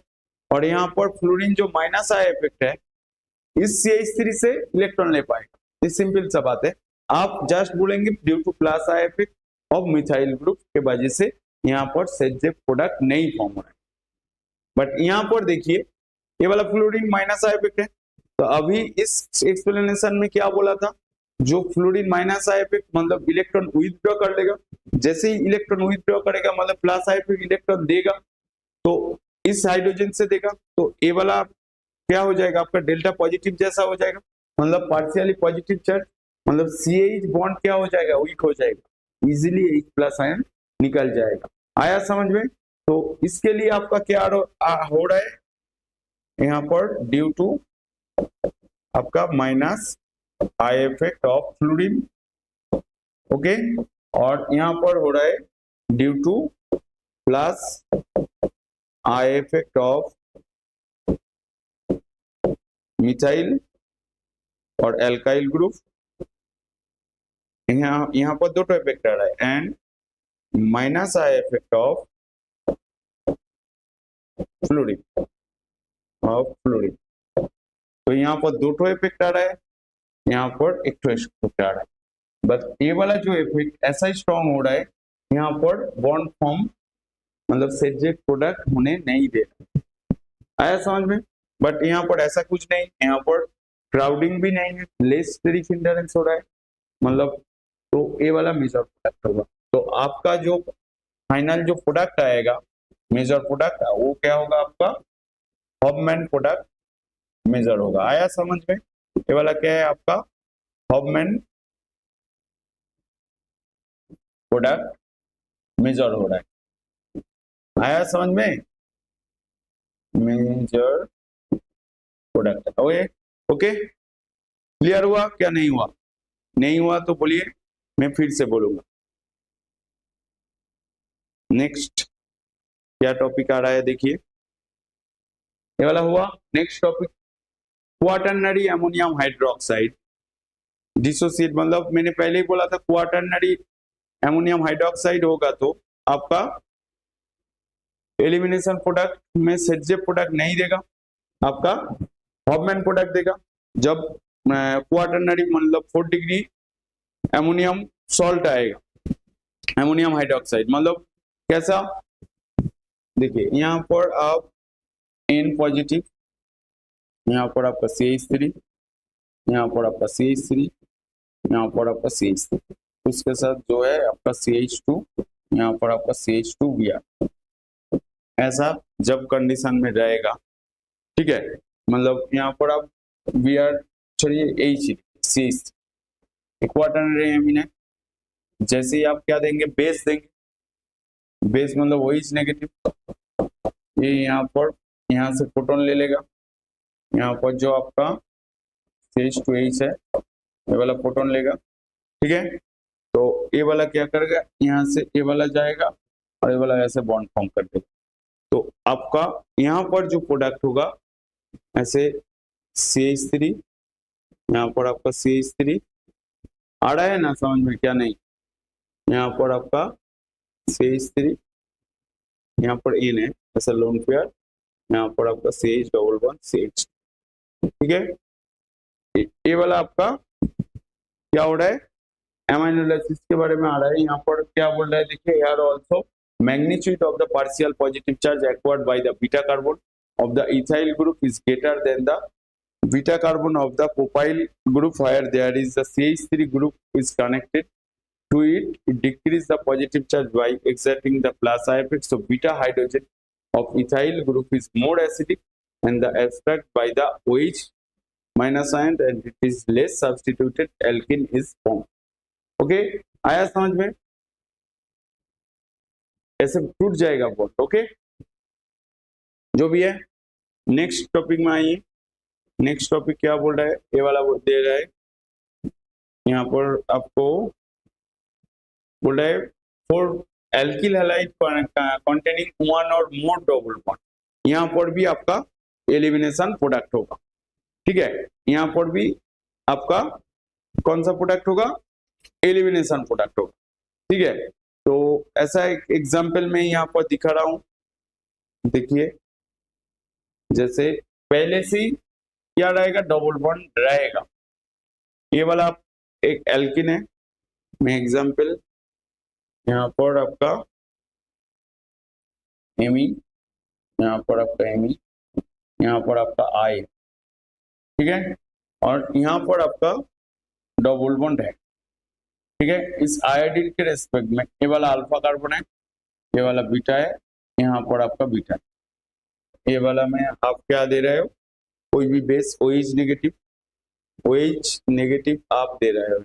और यहाँ पर फ्लोरीन जो माइनस आई इफेक्ट है, इस CH3 से इलेक्ट्रॉन ले पाएगा। ये सिंपल सा बात है, आप जस्ट बोलेंगे due two plus I effect of methyl group के वजह से यहाँ पर सेटजेप प्रोडक्ट नहीं फॉर्म हो रहा है। बट यहाँ पर देखिए ये वाला फ्लोरीन माइनस आई इफेक्ट है, तो अभी इस एक्सप्लेनेशन में क्या बोला था, जो फ्लोरीन माइनस आई इफेक्ट मतलब इलेक्ट्रॉन विथड्रॉ कर लेगा, जैसे ही इलेक्ट्रॉन विथड्रॉ करेगा मतलब प्लस आई इफेक्ट इलेक्ट्रॉन देगा, तो इस हाइड्रोजन से देगा, तो ये वाला क्या हो जाएगा आपका डेल्टा पॉजिटिव जैसा हो जाएगा, मतलब पार्शियली पॉजिटिव चार्ज, मतलब CH बॉन्ड क्या हो जाएगा, वीक हो जाएगा, इजीली H प्लस आयन निकल जाएगा। आया समझ में। तो इसके लिए आपका क्या हो रहा है, यहाँ पर ड्यू टू आपका minus I effect of fluorine, okay, और यहाँ पर हो रहा है due two plus I effect of methyl और एल्काइल ग्रुप। यहाँ पर दो इफेक्ट आ रहा है, and minus I effect of fluorine तो यहाँ पर दो इफेक्ट आ रहा है, यहाँ पर एक इफेक्ट आ रहा है, बस ये वाला जो इफेक्ट ऐसा स्ट्रॉन्ग हो रहा है, यहाँ पर बॉन्ड फॉर्म मतलब सेटजेप प्रोडक्ट होने नहीं दे रहा। आया समझ में। बट यहाँ पर ऐसा कुछ नहीं, यहाँ पर क्राउडिंग भी नहीं है, लेस स्टेरिक हिंडरेंस हो रहा है, मतलब तो ये वाला मेजर प्रोडक्ट होगा। तो आपका जो फाइनल जो प्रोडक्ट आएगा मेजर प्रोडक्ट, वो क्या होगा आपका हॉफमैन प्रोडक्ट मेजर होगा। आया समझ में। ये वाला क्या है आपका हॉफमैन प्रोडक्ट मेजर हो रहा है। आया समझ में, major product. Okay okay, clear हुआ क्या नहीं हुआ? नहीं हुआ तो बोलिए, मैं फिर से बोलूंगा। नेक्स्ट क्या टॉपिक आ रहा है देखिए, ये वाला हुआ। Next topic quaternary ammonium hydroxide dissociate, मतलब मैंने पहले ही बोला था क्वाटर्नरी अमोनियम हाइड्रोक्साइड होगा तो आपका एलिमिनेशन प्रोडक्ट में सेटजेप प्रोडक्ट नहीं देगा, आपका हॉफमैन प्रोडक्ट देगा। जब क्वाटर्नरी मतलब 4 डिग्री अमोनियम सॉल्ट आएगा, अमोनियम हाइड्रोक्साइड मतलब कैसा, देखिए यहाँ पर आप N पॉजिटिव, यहाँ पर आपका CH3, यहाँ पर आपका CH3, यहाँ पर आपका CH3, उसके साथ जो है आपका CH2, यहाँ पर आपका CH2Br। ऐसा जब कंडीशन में रहेगा, ठीक है, मतलब यहाँ पर आप वी आर चलिए यही चीज क्वाटरनरी एमीन है। जैसे ही आप क्या देंगे, बेस देंगे, बेस मतलब वही नेगेटिव, ये यहाँ से प्रोटॉन ले लेगा, यहाँ पर जो आपका CH2H है ये वाला प्रोटॉन लेगा, ठीक है। तो ये वाला क्या करेगा, यहाँ से ये वाला जाएगा और ये वाला ऐसे बॉन्ड फॉर्म कर देगा। तो आपका यहाँ पर जो प्रोडक्ट होगा ऐसे CH3, यहाँ पर आपका CH3 आ रहा है ना समझ में, क्या नहीं, यहाँ पर आपका CH3, यहाँ पर N है ऐसा लोन पेयर, यहाँ पर आपका CH डबल बॉन्ड CH, ठीक है। ये वाला आपका क्या हो रहा है, अमीनो एसिड के बारे में आ रहा है। यहाँ पर क्या बोल रहा है देखिए, here also magnitude of the partial positive charge acquired by the beta carbon of the ethyl group is greater than the beta carbon of the propyl group where there is the CH3 group is connected to it. It decreases the positive charge by exerting the plus I effect. So beta hydrogen of ethyl group is more acidic and the extract by the OH minus ion and it is less substituted alkene is formed. Okay, आया समझ में, ऐसे टूट जाएगा bond. Okay, जो भी है next topic में आइए। नेक्स्ट टॉपिक क्या बोल रहा है, ये वाला दे रहा है यहाँ पर आपको, बोल रहा है for alkyl halide containing one और मोर डबल बॉन्ड, यहाँ पर भी आपका एलिमिनेशन प्रोडक्ट होगा, ठीक है। यहाँ पर भी आपका कौन सा प्रोडक्ट होगा, एलिमिनेशन प्रोडक्ट होगा, ठीक है। तो ऐसा एक एग्जाम्पल में यहाँ पर दिखा रहा हूं, देखिए जैसे पहले से क्या रहेगा, डबल बॉन्ड रहेगा। ये वाला एक एल्किन है, मैं एग्जांपल यहाँ पर आपका एमीन, यहाँ पर आपका एमीन, यहाँ पर आपका आई, ठीक है, और यहाँ पर आपका डबल बॉन्ड है, ठीक है। इस आयोडीन के रेस्पेक्ट में ये वाला अल्फा कार्बन है, ये वाला बीटा है, यहाँ पर आपका बीटा है। ये वाला में आप क्या दे रहे हो, कोई भी बेस OH नेगेटिव आप दे रहे हो।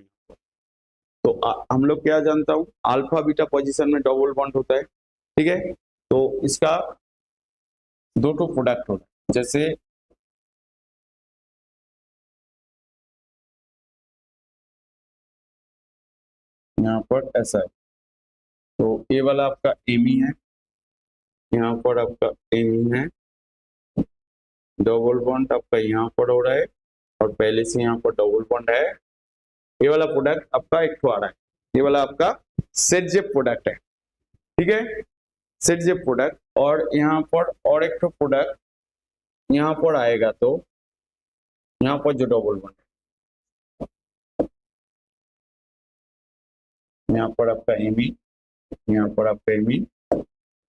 तो हम लोग क्या जानता हूँ, अल्फा बीटा पोजीशन में डबल बॉन्ड होता है, ठीक है। तो इसका दो तो प्रोडक्ट होता है, जैसे यहाँ पर ऐसा है, तो ये वाला आपका एमी है, यहाँ पर आपका एमी है, डबल बॉन्ड आपका यहाँ पर हो रहा है और पहले से यहाँ पर डबल बॉन्ड है। ये वाला प्रोडक्ट आपका एक आ रहा है, ये वाला आपका सेटजेप प्रोडक्ट है, ठीक है, सेटजेप प्रोडक्ट। और यहाँ पर और एक प्रोडक्ट यहाँ पर आएगा, तो यहाँ पर जो डबल बॉन्ड है, यहाँ पर आपका एमी, यहाँ पर आपका एमी,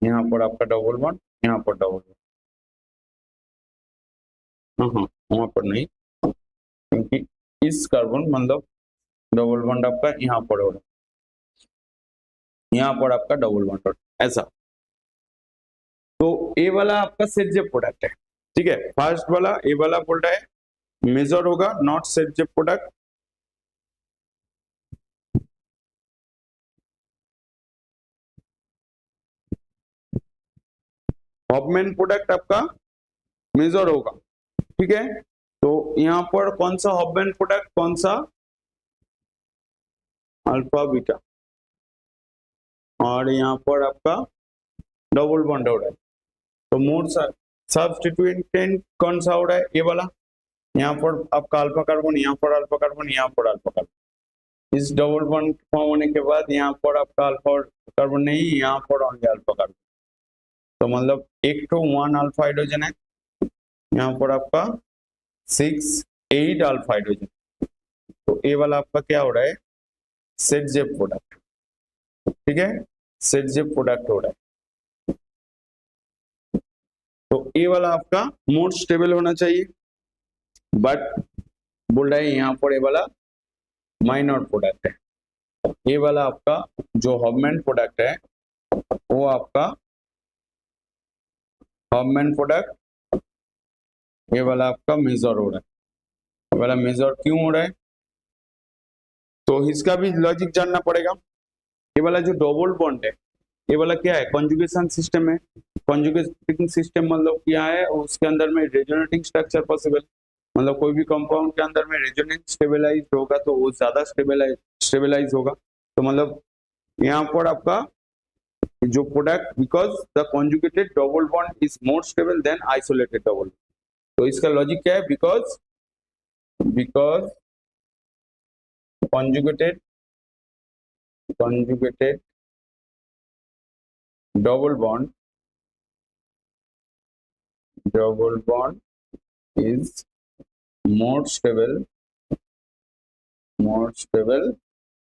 यहाँ पर आपका डबल बॉन्ड, यहाँ पर डबल बॉन्ड, हाँ वहां पर नहीं, क्योंकि इस कार्बन मतलब डबल बॉन्ड आपका यहाँ पर हो रहा है, यहाँ पर आपका डबल बॉन्ड ऐसा। तो ये वाला आपका सेटजेप प्रोडक्ट है, ठीक है। फर्स्ट वाला ये वाला बोल रहा है मेजर होगा, नॉट सेटजेप प्रोडक्ट। हॉफमैन प्रोडक्ट आपका मेजर होगा, ठीक है। तो यहाँ पर कौन सा हॉफमैन प्रोडक्ट, कौन सा, अल्फा बीटा, और यहाँ पर आपका डबल बॉन्ड हो रहा है। तो मोर सब्स्टिट्यूएंट कौन सा हो रहा है, ये वाला, यहाँ पर आपका अल्फा कार्बन, यहाँ पर अल्फा कार्बन, यहाँ पर अल्फा कार्बन। इस डबल बॉन्ड फॉर्म होने के बाद यहाँ पर आपका अल्फा कार्बन नहीं, यहाँ पर ओनली अल्फा कार्बन। तो मतलब एक तो 1 अल्फा हाइड्रोजन है, यहाँ पर आपका 6 8 अल्फा हाइड्रोजन। तो ये वाला आपका क्या हो रहा है, सेटजेप प्रोडक्ट, ठीक है, सेटजेप प्रोडक्ट हो रहा है। तो ये वाला आपका मोर स्टेबल होना चाहिए, बट बोल रहा है यहाँ पर ये वाला माइनर प्रोडक्ट है। ये वाला आपका जो हॉफमैन प्रोडक्ट है वो आपका हॉफमैन प्रोडक्ट, ये वाला आपका मेजर हो रहा है, ये वाला मेजर क्यों हो रहा है, तो इसका भी लॉजिक जानना पड़ेगा। ये वाला जो डबल बॉन्ड है, ये वाला क्या है, कॉन्जुगेशन सिस्टम है। कॉन्जुगेटिंग सिस्टम मतलब क्या है, उसके अंदर में रेजोनेटिंग स्ट्रक्चर पॉसिबल, मतलब कोई भी कंपाउंड के अंदर में रेजोनेंट स्टेबलाइज होगा तो वो ज्यादा स्टेबलाइज होगा। तो मतलब यहाँ पर आपका जो product, because the conjugated double bond is more stable then isolated double. तो इसका लॉजिक क्या है, because conjugated double bond is more stable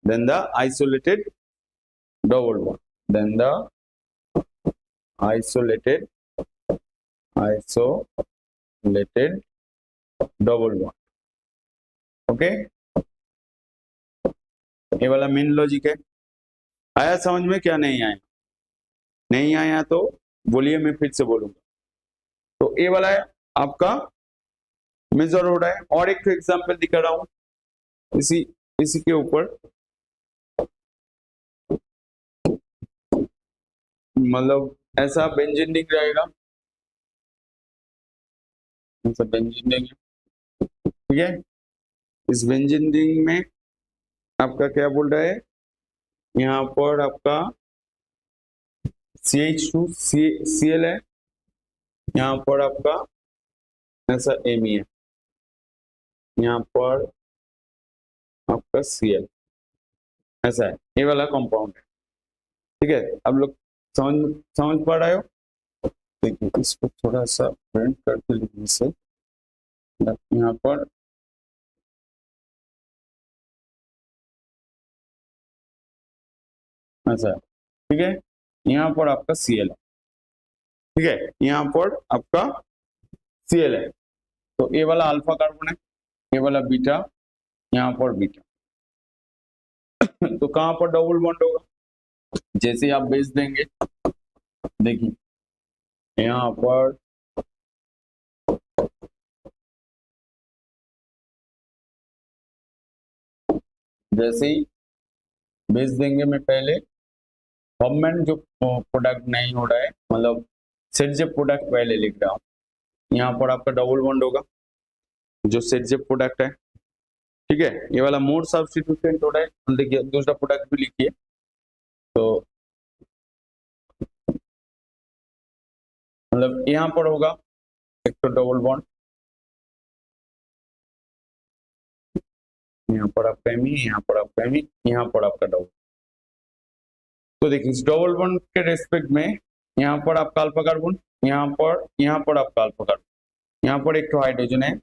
than the isolated double bond, isolated double bond। Okay, ये वाला मेन लॉजिक है। आया समझ में, क्या नहीं आया? नहीं आया तो बोलिए, मैं फिर से बोलूंगा। तो ये वाला है आपका मेजर हो रहा है। और एक एग्जांपल दिखा रहा हूं इसी के ऊपर, मतलब ऐसा बेंजीन रिंग रहेगा, ऐसा बेंजीन रिंग, ठीक है। इस बेंजीन रिंग में आपका क्या बोल रहा है, यहाँ पर आपका CH2Cl है, यहाँ पर आपका ऐसा Me है, यहाँ पर आपका Cl, ऐसा है। ये वाला कंपाउंड है, ठीक है। अब लोग समझ पा रहे हो? देखिए इसको थोड़ा सा प्रिंट करके लिखने से यहाँ पर ऐसा है, ठीक है। यहाँ पर आपका Cl है, ठीक है, यहाँ पर आपका Cl है। तो ये वाला अल्फा कार्बन है, ये वाला बीटा, यहाँ पर बीटा। तो कहाँ पर डबल बॉन्ड होगा, जैसे ही आप बेस देंगे, देखिए यहाँ पर जैसे ही बेस देंगे, मैं पहले फॉर्मेट जो प्रोडक्ट नहीं हो रहा है, मतलब सेटजेप प्रोडक्ट पहले लिख रहा हूँ। यहाँ पर आपका डबल बॉन्ड होगा जो सेटजेप प्रोडक्ट है, ठीक है। ये वाला मोर सब्स्टिट्यूटेंट हो रहा है, देखिए दूसरा प्रोडक्ट भी लिखिए। तो मतलब यहाँ पर होगा एक तो डबल बॉन्ड, यहाँ पर आपका एमी, यहाँ पर आपका एमी, यहाँ पर आपका डबल। तो देखिए इस डबल बॉन्ड के रेस्पेक्ट में यहाँ पर आपका अल्फा कार्बन, यहाँ पर आपका अल्फा कार्बन, यहाँ पर एक तो हाइड्रोजन है,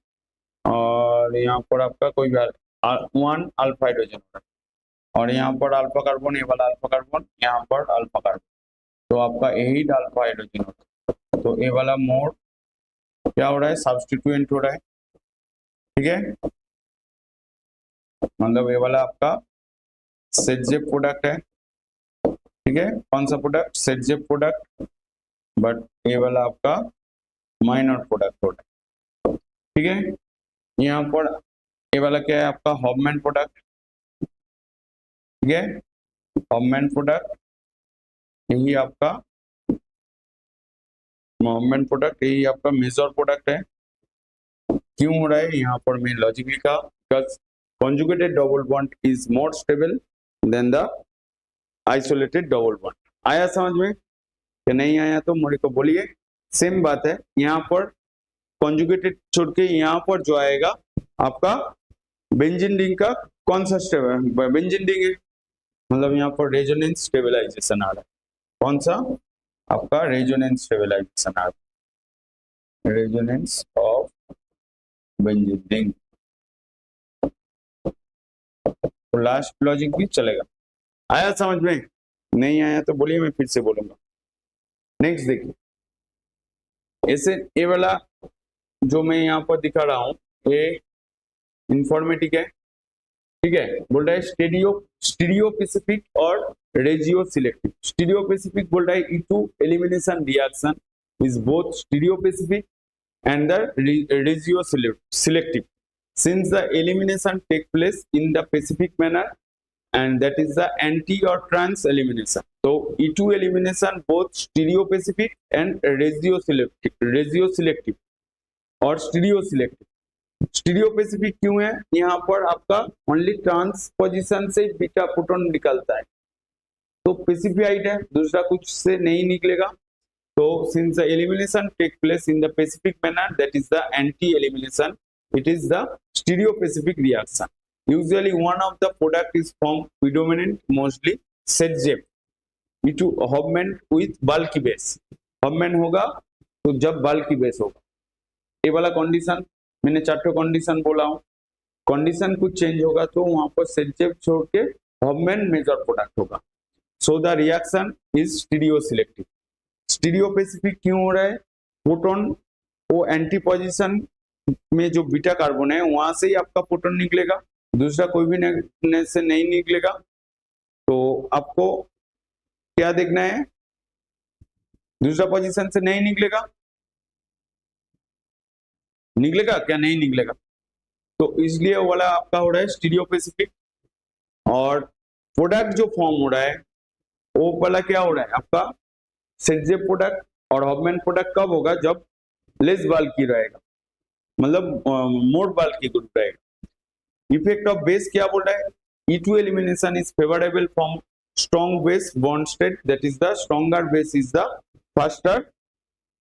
और यहाँ पर आपका कोई भी 1 अल्फा हाइड्रोजन होगा, और यहाँ पर अल्फा कार्बन, ये वाला अल्फा कार्बन, यहाँ पर अल्फा कार्बन। तो आपका 8 अल्फा हाइड्रोजन होता है। तो ये वाला मोड क्या हो रहा है, सब्स्टिट्यूएंट हो रहा है, ठीक है। मतलब ये वाला आपका सेटजेप प्रोडक्ट है, ठीक है। कौन सा प्रोडक्ट, सेटजेप प्रोडक्ट, बट ये वाला आपका माइनर प्रोडक्ट हो रहा है, ठीक है। यहाँ पर ये वाला क्या है आपका हॉफमैन प्रोडक्ट, ठीक है। हॉफमैन प्रोडक्ट यही आपका मेजर प्रोडक्ट है। क्यों हो रहा है, यहाँ पर मैं लॉजिक लिखा, because conjugated double bond is more stable than the isolated double bond। आया समझ में कि नहीं आया तो मुझे को बोलिए। सेम बात है, यहाँ पर conjugated छोड़ के यहाँ पर जो आएगा आपका बेंजीन रिंग का कौन सा बेंजीन रिंग है, मतलब यहाँ पर रेजोनेंस स्टेबलाइजेशन आ रहा है। कौन सा आपका रेजोनेंस स्टेबलाइजेशन आ रहा है, रेजोनेंस ऑफ बेंजीन रिंग। तो लास्ट लॉजिक भी चलेगा। आया समझ में, नहीं आया तो बोलिए, मैं फिर से बोलूंगा। नेक्स्ट देखिए, ऐसे ये वाला जो मैं यहाँ पर दिखा रहा हूँ, ये इंफॉर्मेटिक है, ठीक है। बोल रहा है स्टीरियो पेसिफिक और रेजियो सिलेक्टिव। स्टीरियो पेसिफिक बोल रहा है E2 elimination reaction is both stereospecific and the regioselective. since the elimination take place in the specific manner, and that is the anti or trans elimination. So E2 elimination both stereopacific and ratio-selective और stereoselective. स्टीरियोपेसिफिक क्यों है? यहाँ पर आपका only trans position से beta proton निकलता है, तो पेसिफाइड है, दूसरा कुछ से नहीं निकलेगा. तो since the elimination take place in the specific manner, that is the anti elimination, it is the stereospecific reaction. Usually one of the product is form predominant mostly Saytzeff E2 Hofmann with bulky base. Hofmann होगा तो जब बल्की base होगा, ये वाला condition मैंने चारों condition बोला हूँ. कंडीशन कुछ चेंज होगा तो वहां पर सेटजेप छोड़ के हॉबमैन मेजर प्रोडक्ट होगा. So the reaction is stereoselective. Stereospecific क्यों हो रहा है? प्रोटॉन वो एंटी पोजीशन में जो बीटा कार्बन है वहां से ही आपका प्रोटॉन निकलेगा, दूसरा कोई भी से नहीं निकलेगा. तो आपको क्या देखना है? दूसरा पोजीशन से नहीं निकलेगा, निकलेगा क्या? नहीं निकलेगा. तो इसलिए वाला आपका हो रहा है स्टीरियोपेसिफिक. और प्रोडक्ट जो फॉर्म हो रहा है वो वाला क्या हो रहा है आपका सेटजेप प्रोडक्ट. और हॉबमैन प्रोडक्ट कब होगा? जब लेस बल्की रहेगा, मतलब मोर बल्की ग्रुप रहेगा. इफेक्ट ऑफ बेस क्या बोल रहा है? E2 elimination is favourable from strong base bond state, that is the stronger base is the faster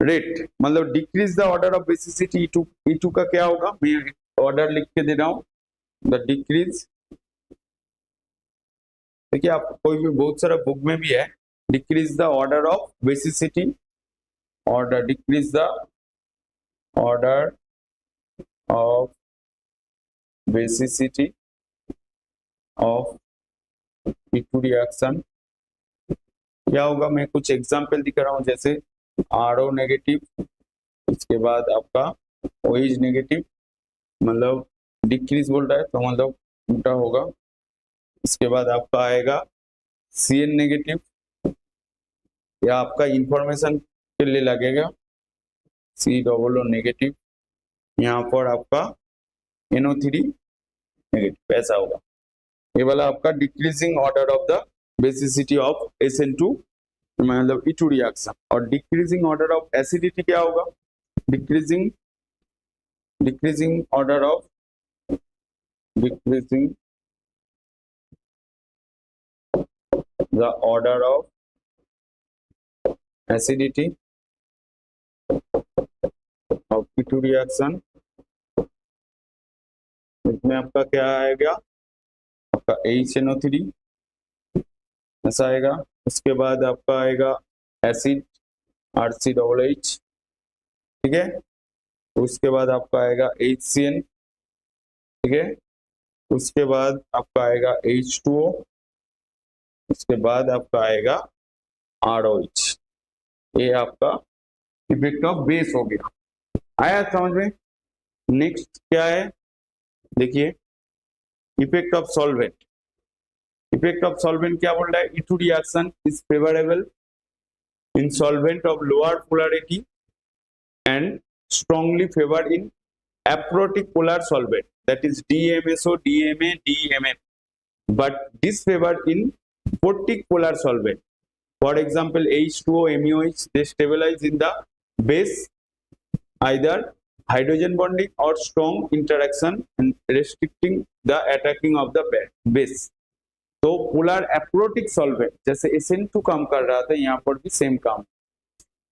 rate. मतलब decrease the order of basicity. E2 का क्या होगा? मैं ऑर्डर लिख के दे रहा हूं. द डिक्रीज, देखिए आप कोई भी बहुत सारा बुक में भी है, decrease the order of basicity और decrease the order of basicity of E2 reaction. क्या होगा? मैं कुछ एग्जांपल दिखा रहा हूं, जैसे RO नेगेटिव, इसके बाद आपका OH नेगेटिव, मतलब डिक्रीज बोल रहा है तो मतलब उल्टा होगा. इसके बाद आपका आएगा CN नेगेटिव, या आपका इंफॉर्मेशन के लिए लगेगा COO नेगेटिव. यहाँ पर आपका NO3 नेगेटिव, ऐसा होगा. ये वाला आपका decreasing order of the basicity of SN2 मतलब E2 रिएक्शन. और डिक्रीजिंग ऑर्डर ऑफ एसिडिटी क्या होगा? Decreasing order of the order of acidity of E2 reaction. इसमें आपका क्या आएगा? आपका HNO3 ऐसा आएगा. उसके बाद आपका आएगा एसिड RCOOH, ठीक है. उसके बाद आपका आएगा HCN, ठीक है. उसके बाद आपका आएगा H2O. उसके बाद आपका आएगा ROH. ये आपका इफेक्ट ऑफ बेस हो गया. आया समझ में? नेक्स्ट क्या है? देखिए effect of solvent. Effect of solvent क्या बोल रहा है? E2 reaction is favourable in solvent of lower polarity and strongly favoured in aprotic polar solvent, that is DMSO, DMA, DMF, but disfavored in protic polar solvent. For example, H2O, MeOH, they stabilize in the base, either hydrogen bonding or strong interaction and restricting the attacking of the base. तो polar aprotic solvent जैसे SN2 काम कर रहा था, यहाँ पर भी same काम.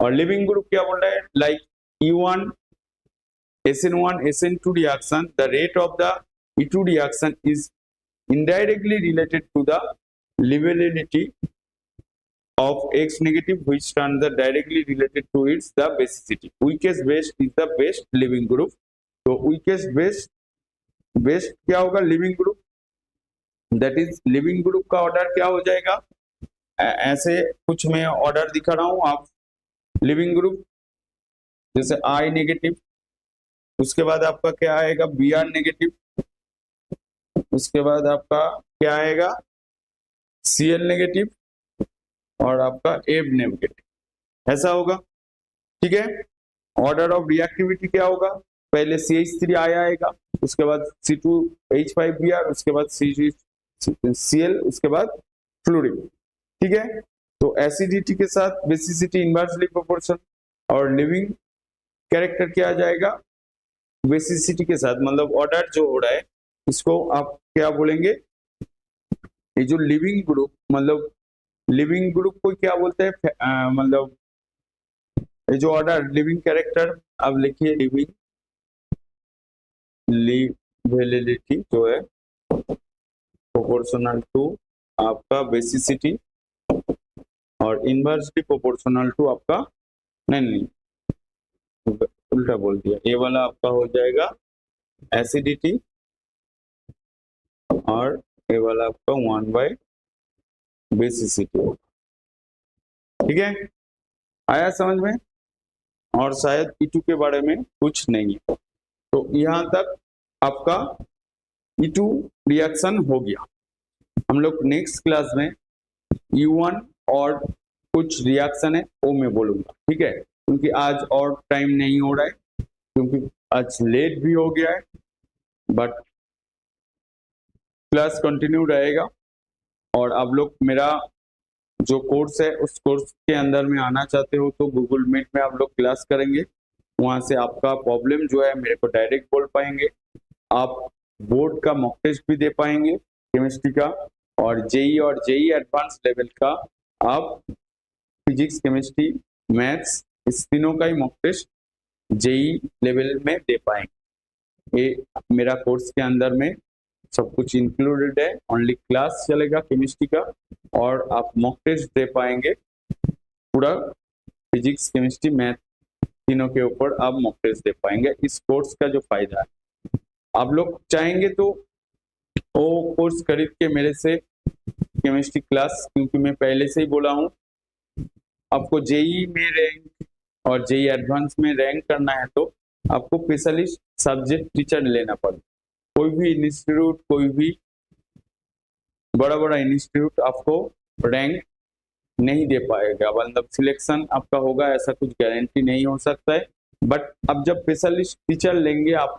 और लिविंग ग्रुप क्या बोल रहा है? Like E1, SN1, SN2 reaction, the rate of the E2 reaction is indirectly related to the livability of X negative, which turns the directly related to its the basicity. Weakest base is the best living group. तो weakest base क्या होगा? living group. That is living group का order क्या हो जाएगा? ऐसे कुछ मैं ऑर्डर दिखा रहा हूँ. आप लिविंग ग्रुप जैसे I नेगेटिव, उसके बाद आपका क्या आएगा? Br नेगेटिव, उसके बाद आपका क्या आएगा? Cl नेगेटिव और आपका Ab नेगेटिव, ऐसा होगा, ठीक है. ऑर्डर ऑफ रिएक्टिविटी क्या होगा? पहले CH3 आएगा, उसके बाद C2H5Br, उसके बाद Cl, उसके बाद फ्लोरीन। ठीक है, तो एसिडिटी के साथ बेसिसिटी इनवर्सली प्रोपोर्शन, और लिविंग कैरेक्टर क्या आ जाएगा बेसिसिटी के साथ, मतलब ऑर्डर जो हो रहा है इसको आप क्या बोलेंगे, ये जो लिविंग ग्रुप, मतलब लिविंग ग्रुप को क्या बोलते हैं, मतलब ये जो ऑर्डर लिविंग कैरेक्टर, अब लिखिए लिविंग लिवेलिटी जो है प्रोपोर्शनल टू आपका बेसिसिटी और इनवर्सली प्रोपोर्शनल टू आपका, नहीं उल्टा बोल दिया, ये वाला आपका हो जाएगा एसिडिटी और ये वाला आपका 1 बेसिसिटी होगा। ठीक है, आया समझ में? और शायद E2 के बारे में कुछ नहीं है। तो यहाँ तक आपका E2 रिएक्शन हो गया। हम लोग नेक्स्ट क्लास में U1 और कुछ रिएक्शन है वो मैं बोलूंगा। ठीक है, क्योंकि आज और टाइम नहीं हो रहा है, क्योंकि आज लेट भी हो गया है, बट क्लास कंटिन्यू रहेगा। और आप लोग मेरा जो कोर्स है उस कोर्स के अंदर में आना चाहते हो तो गूगल मीट में आप लोग क्लास करेंगे, वहां से आपका प्रॉब्लम जो है मेरे को डायरेक्ट बोल पाएंगे, आप बोर्ड का मॉक टेस्ट भी दे पाएंगे केमिस्ट्री का, और जेई और जेई एडवांस लेवल का आप फिजिक्स केमिस्ट्री मैथ्स इस तीनों का ही मॉक टेस्ट जेई लेवल में दे पाएंगे। ये मेरा कोर्स के अंदर में सब कुछ इंक्लूडेड है, ओनली क्लास चलेगा केमिस्ट्री का, और आप मॉक टेस्ट दे पाएंगे पूरा फिजिक्स केमिस्ट्री मैथ तीनों के ऊपर आप मॉक टेस्ट दे पाएंगे। इस कोर्स का जो फायदा है, आप लोग चाहेंगे तो वो कोर्स खरीद के मेरे से केमिस्ट्री क्लास, क्योंकि मैं पहले से ही बोला हूँ आपको जेई में रैंक और जेई एडवांस में रैंक करना है तो आपको स्पेशलिस्ट सब्जेक्ट टीचर लेना पड़ेगा। कोई भी इंस्टीट्यूट, कोई भी बड़ा बड़ा इंस्टीट्यूट आपको रैंक नहीं दे पाएगा, मतलब सिलेक्शन आपका होगा ऐसा कुछ गारंटी नहीं हो सकता है। बट अब जब स्पेशलिस्ट टीचर लेंगे आप